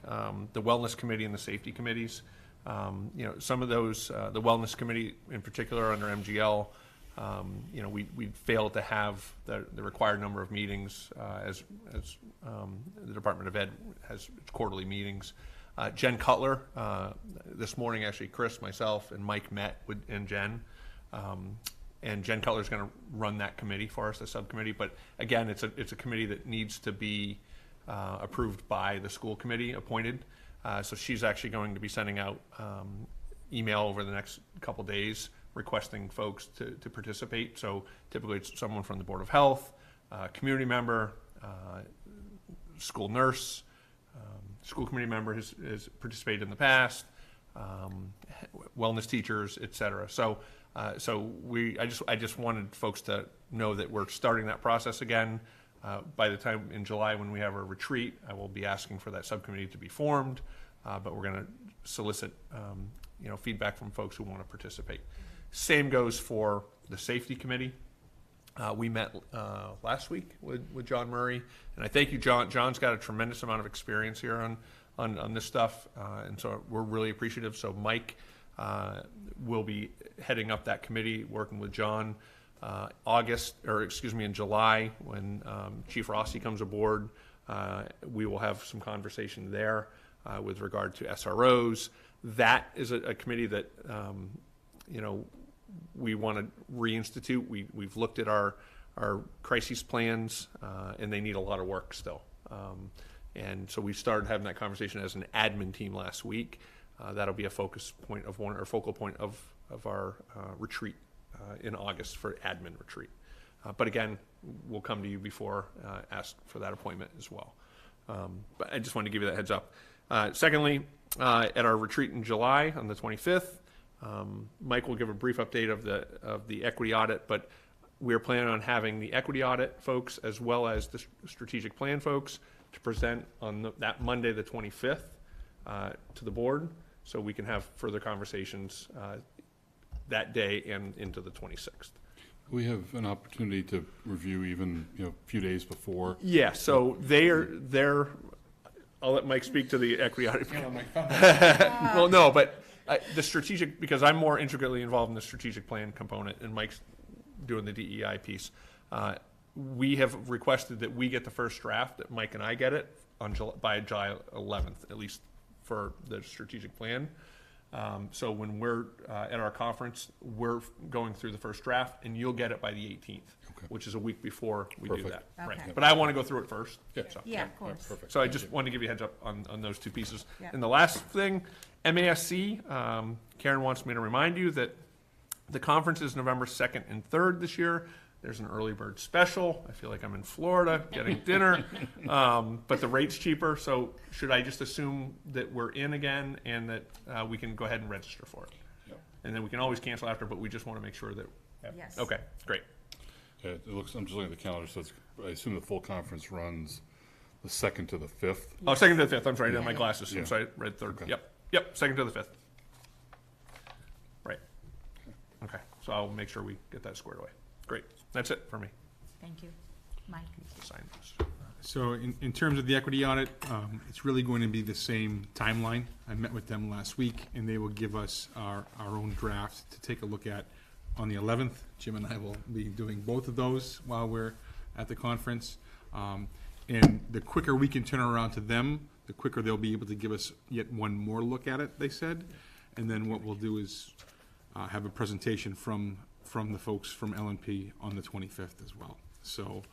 the wellness committee and the safety committees. Some of those, the wellness committee in particular under MGL, we failed to have the required number of meetings as the Department of Ed has its quarterly meetings. Jen Cutler, this morning actually, Chris, myself, and Mike met and Jen. And Jen Cutler is going to run that committee for us, the subcommittee. But again, it's a committee that needs to be approved by the school committee appointed. So she's actually going to be sending out email over the next couple days requesting folks to participate. So typically it's someone from the Board of Health, community member, school nurse, school committee member has participated in the past, wellness teachers, et cetera. So I just wanted folks to know that we're starting that process again. By the time in July when we have our retreat, I will be asking for that subcommittee to be formed, but we're going to solicit feedback from folks who want to participate. Same goes for the safety committee. We met last week with John Murray, and I thank you, John. John's got a tremendous amount of experience here on this stuff, and so we're really appreciative. So Mike will be heading up that committee, working with John. In July, when Chief Rossi comes aboard, we will have some conversation there with regard to SROs. That is a committee that we want to reinstitute. We've looked at our crises plans, and they need a lot of work still. And so we started having that conversation as an admin team last week. That'll be a focal point of our retreat in August for admin retreat. But again, we'll come to you before, ask for that appointment as well. But I just wanted to give you that heads up. Secondly, at our retreat in July on the 25th, Mike will give a brief update of the equity audit, but we're planning on having the equity audit folks as well as the strategic plan folks to present on that Monday, the 25th, to the board, so we can have further conversations that day and into the 26th. We have an opportunity to review even a few days before. Yeah, so they're. I'll let Mike speak to the equity audit. Well, no, but the strategic, because I'm more intricately involved in the strategic plan component, and Mike's doing the DEI piece. We have requested that we get the first draft, that Mike and I get it by July 11th, at least for the strategic plan. So when we're at our conference, we're going through the first draft, and you'll get it by the 18th, which is a week before we do that. Okay. Right. But I want to go through it first. Yeah, so. Yeah, of course. Perfect. So I just wanted to give you a heads up on those two pieces. Yeah. And the last thing, MASC, Karen wants me to remind you that the conference is November 2nd and 3rd this year. There's an early bird special. I feel like I'm in Florida getting dinner, but the rate's cheaper. So should I just assume that we're in again and that we can go ahead and register for it? Yep. And then we can always cancel after, but we just want to make sure that. Yes. Okay, great. Yeah, it looks. I'm just looking at the calendar, so I assume the full conference runs the 2nd to the 5th. Oh, 2nd to the 5th. I'm sorry, I didn't have my Yeah. glasses. Yeah. I'm sorry, read 3rd. Okay. Yep, 2nd to the 5th. Right. Okay, so I'll make sure we get that squared away. Great. That's it for me. Thank you. Mike? Just sign this. So in terms of the equity audit, it's really going to be the same timeline. I met with them last week, and they will give us our own draft to take a look at on the 11th. Jim and I will be doing both of those while we're at the conference. And the quicker we can turn around to them, the quicker they'll be able to give us yet one more look at it, they said. And then what we'll do is have a presentation from the folks from L&P on the 25th as well. So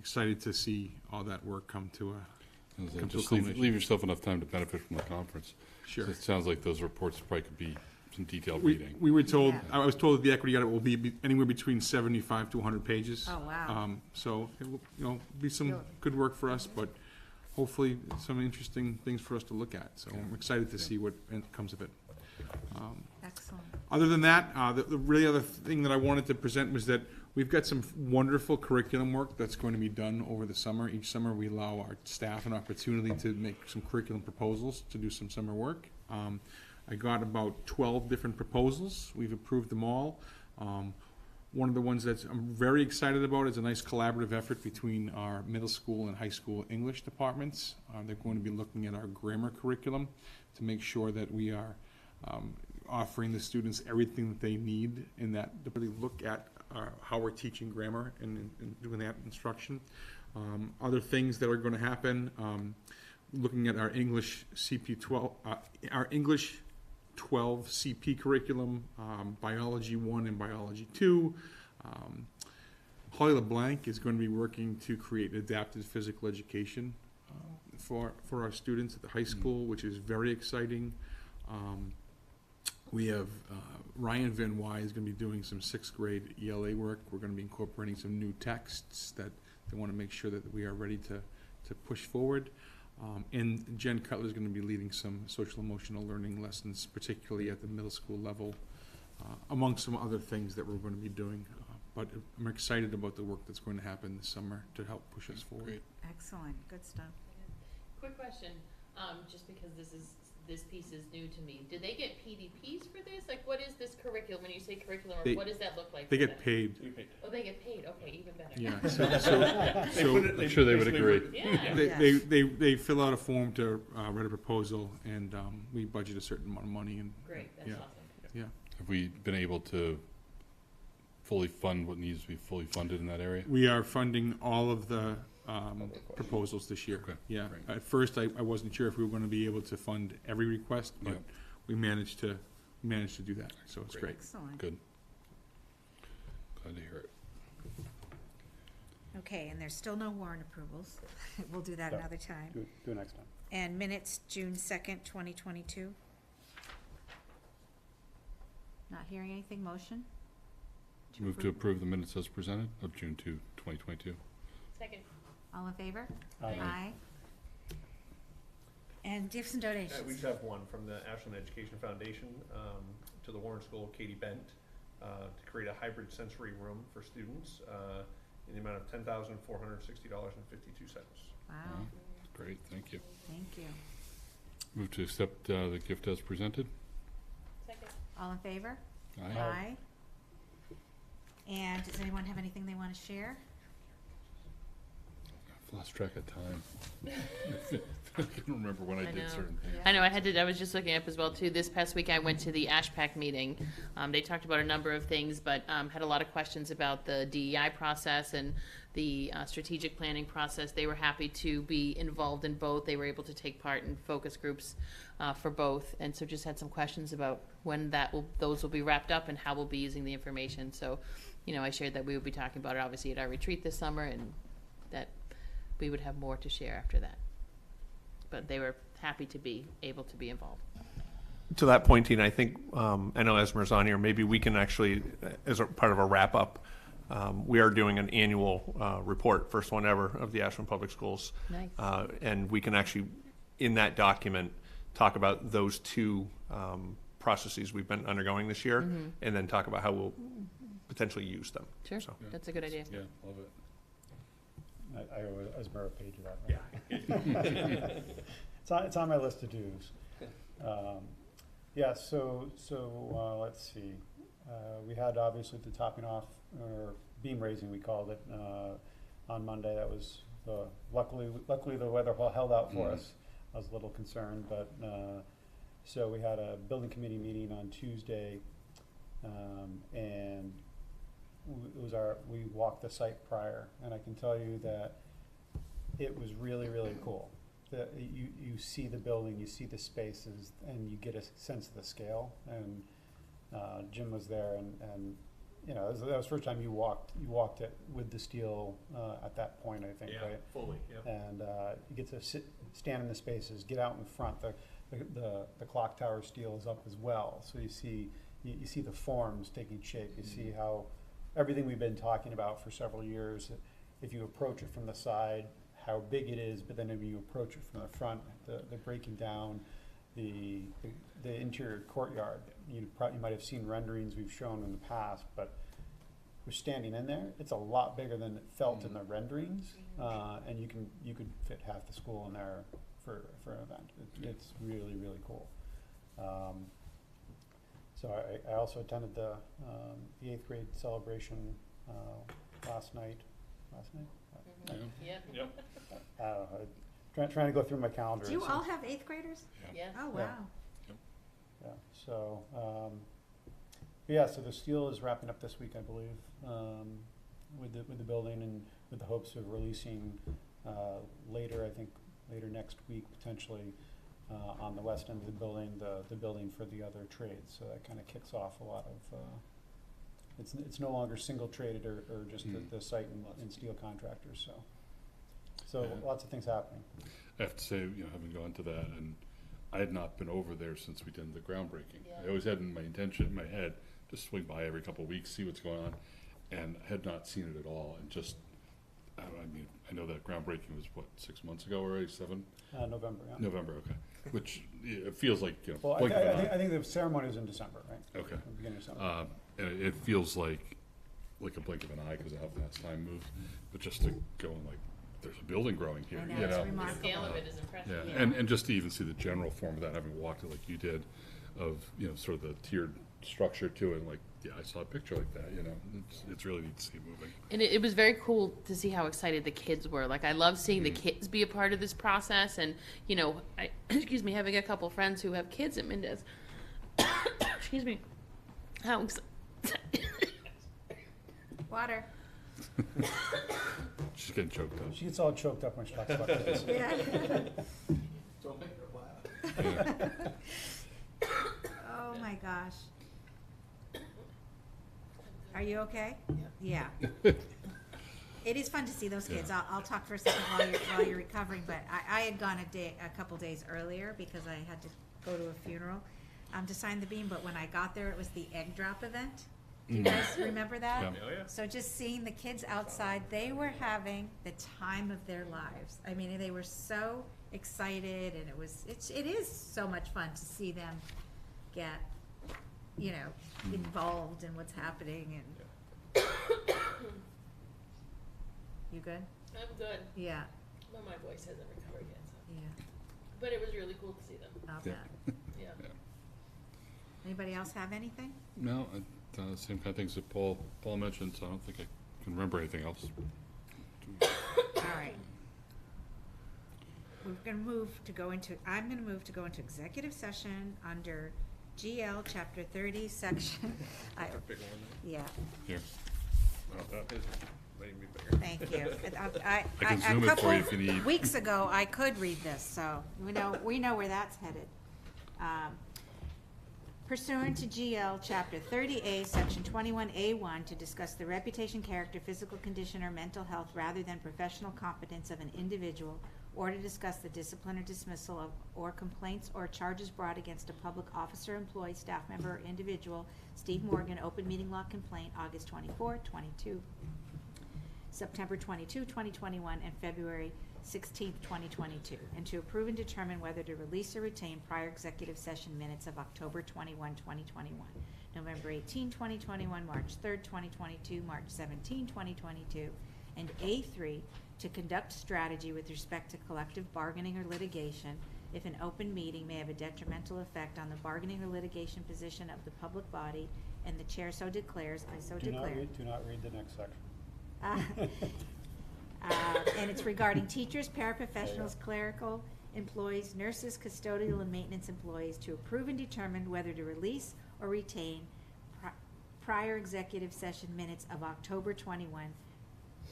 excited to see all that work come to a Just leave yourself enough time to benefit from the conference. Sure. So it sounds like those reports probably could be some detailed We reading. were told, Yeah. I was told that the equity audit will be anywhere between 75 to 100 pages. Oh, wow. So it will, be some good work for us, but hopefully some interesting things for us to look at. So I'm excited to see what comes of it. Excellent. Other than that, the really other thing that I wanted to present was that we've got some wonderful curriculum work that's going to be done over the summer. Each summer, we allow our staff an opportunity to make some curriculum proposals, to do some summer work. I got about 12 different proposals. We've approved them all. One of the ones that I'm very excited about is a nice collaborative effort between our middle school and high school English departments. They're going to be looking at our grammar curriculum to make sure that we are offering the students everything that they need in that, to really look at how we're teaching grammar and doing that instruction. Other things that are going to happen, looking at our English CP12, our English 12 CP curriculum, Biology 1 and Biology 2. Holly LeBlanc is going to be working to create adaptive physical education for our students at the high school, which is very exciting. We have Ryan Van Wy is going to be doing some 6th grade ELA work. We're going to be incorporating some new texts that they want to make sure that we are ready to push forward. And Jen Cutler is going to be leading some social emotional learning lessons, particularly at the middle school level, among some other things that we're going to be doing. But I'm excited about the work that's going to happen this summer to help push us forward. Great. Excellent. Good stuff. Quick question, just because this piece is new to me. Do they get PDPs for this? Like, what is this curriculum? When you say curriculum, They- what does that look like? They for get them? paid. Oh, they get paid. Okay, even better. Yeah. I'm sure they would agree. Yeah. They fill out a form to write a proposal, and we budget a certain amount of money. And Great, that's yeah, awesome. yeah. Have we been able to fully fund what needs to be fully funded in that area? We are funding all of the proposals this year. Okay, Yeah. great. At first, I wasn't sure if we were going to be able to fund every request, but Yeah. we managed to do that. So it's great. Excellent. Good. Glad to hear it. Okay, and there's still no warrant approvals. We'll do that Yeah. another time. Do it next time. And minutes, June 2nd, 2022. Not hearing anything, motion? Move to approve the minutes as presented of June 2, 2022. Second. All in favor? Aye. And gifts and We donations. just have one from the Ashland Education Foundation to the Warren School, Katie Bent, to create a hybrid sensory room for students in the amount of $10,460.52. Wow, Great, thank you. thank you. Move to accept the gift as presented. Second. All in favor? Aye. And does anyone have anything they want to share? I've lost track of time. I can't remember when I I did know. certain things. I know, I was just looking up as well too. This past week I went to the ASHPAC meeting. They talked about a number of things, but had a lot of questions about the DEI process and the strategic planning process. They were happy to be involved in both. They were able to take part in focus groups for both. And so just had some questions about when those will be wrapped up and how we'll be using the information. So, I shared that we would be talking about it obviously at our retreat this summer, and that we would have more to share after that. But they were happy to be able to be involved. To that point, Tina, I think, I know Esmer's on here, maybe we can actually, as a part of a wrap-up, we are doing an annual report, first one ever, of the Ashland Public Schools. Nice. And we can actually, in that document, talk about those two processes we've been undergoing this year, and then talk about how we'll potentially use them. Sure, So- that's a good idea. Yeah, love it. I owe Esmer a page of that. Right? It's on my list of do's. Yeah, so let's see. We had obviously the topping off, or beam raising we called it, on Monday. That was luckily the weather held out for us. I was a little concerned, but so we had a building committee meeting on Tuesday, and we walked the site prior, and I can tell you that it was really, really cool. You see the building, you see the spaces, and you get a sense of the scale. And Jim was there, and that was the first time you walked it with the steel at that point, I think, right? Fully, yeah. And you get to stand in the spaces, get out in front. The clock tower steel is up as well, so you see the forms taking shape. You see how everything we've been talking about for several years, if you approach it from the side, how big it is, but then when you approach it from the front, the breaking down, the interior courtyard. You might have seen renderings we've shown in the past, but we're standing in there. It's a lot bigger than it felt in the renderings, and you could fit half the school in there for an event. It's really, really cool. So I also attended the 8th grade celebration last night. Yep. Trying to go through my calendar. Do you all have 8th graders? Yeah. Oh, wow. Yeah, so, yeah, so the steel is wrapping up this week, I believe, with the building, and with the hopes of releasing later next week, potentially, on the west end of the building, the building for the other trades. So that kind of kicks off a lot of, it's no longer single traded or just the site and steel contractors, so lots of things happening. I have to say, having gone to that, and I had not been over there since we did the groundbreaking. Yeah. I always had in my intention, in my head, to swing by every couple of weeks, see what's going on, and I had not seen it at all, and just, I know that groundbreaking was, 6 months ago already, 7? November, yeah. November, okay. Which, it feels like, Well, blink of an eye. I think the ceremony was in December, right? Okay. The beginning of summer. And it feels like a blink of an eye because of how fast time moves, but just to go and there's a building growing here, I know, it's The remarkable. scale of it is impressive. Yeah, and just to even see the general form of that, having walked it like you did, of, sort of the tiered structure to it, and I saw a picture like that, it's really neat to see it moving. And it was very cool to see how excited the kids were. I love seeing the kids be a part of this process, and, excuse me, having a couple friends who have kids at Mendez. Excuse me. How excited. Water. She's getting choked up. She gets all choked up when she talks about kids. Yeah. Don't make her laugh. Oh, my gosh. Are you okay? Yeah. It is fun to see those kids. I'll talk for a second while you're recovering, but I had gone a couple days earlier because I had to go to a funeral to sign the beam, but when I got there, it was the egg drop event. Do you guys remember that? Yeah. Oh, yeah. So just seeing the kids outside, they were having the time of their lives. I mean, they were so excited, and it is so much fun to see them get, involved in what's happening. And you good? I'm good. Yeah, Well, my voice hasn't recovered yet, so. yeah. But it was really cool to see them. I'll Yeah. bet. Yeah. Anybody else have anything? No, same kind of things that Paul mentioned, so I don't think I can remember anything else. All right. I'm gonna move to go into executive session under GL Chapter 30, Section. Big one. Yeah, Here. Oh, that is making me bigger. thank you. I can zoom it for you if you A couple need. weeks ago, I could read this, so we know where that's headed. Pursuant to GL Chapter 30A, Section 21A1, to discuss the reputation, character, physical condition, or mental health rather than professional competence of an individual, or to discuss the discipline or dismissal of, or complaints or charges brought against a public officer, employee, staff member, or individual. Steve Morgan, open meeting law complaint, August 24, 22, September 22, 2021, and February 16th, 2022, and to approve and determine whether to release or retain prior executive session minutes of October 21, 2021, November 18, 2021, March 3rd, 2022, March 17, 2022, and A3, to conduct strategy with respect to collective bargaining or litigation if an open meeting may have a detrimental effect on the bargaining or litigation position of the public body, and the chair so declares, I so declare. Do not read the next section. And it's regarding teachers, paraprofessionals, clerical employees, nurses, custodial, and maintenance employees to approve and determine whether to release or retain prior executive session minutes of October 21,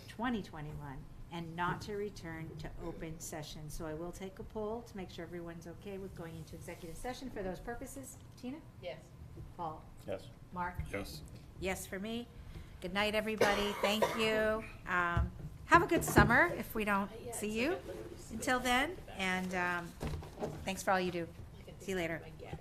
2021, and not to return to open session. So I will take a poll to make sure everyone's okay with going into executive session for those purposes. Tina? Yes. Paul? Yes. Mark? Yes. Yes for me. Good night, everybody. Thank you. Have a good summer if we don't see you until then. And thanks for all you do. See you later. My gag.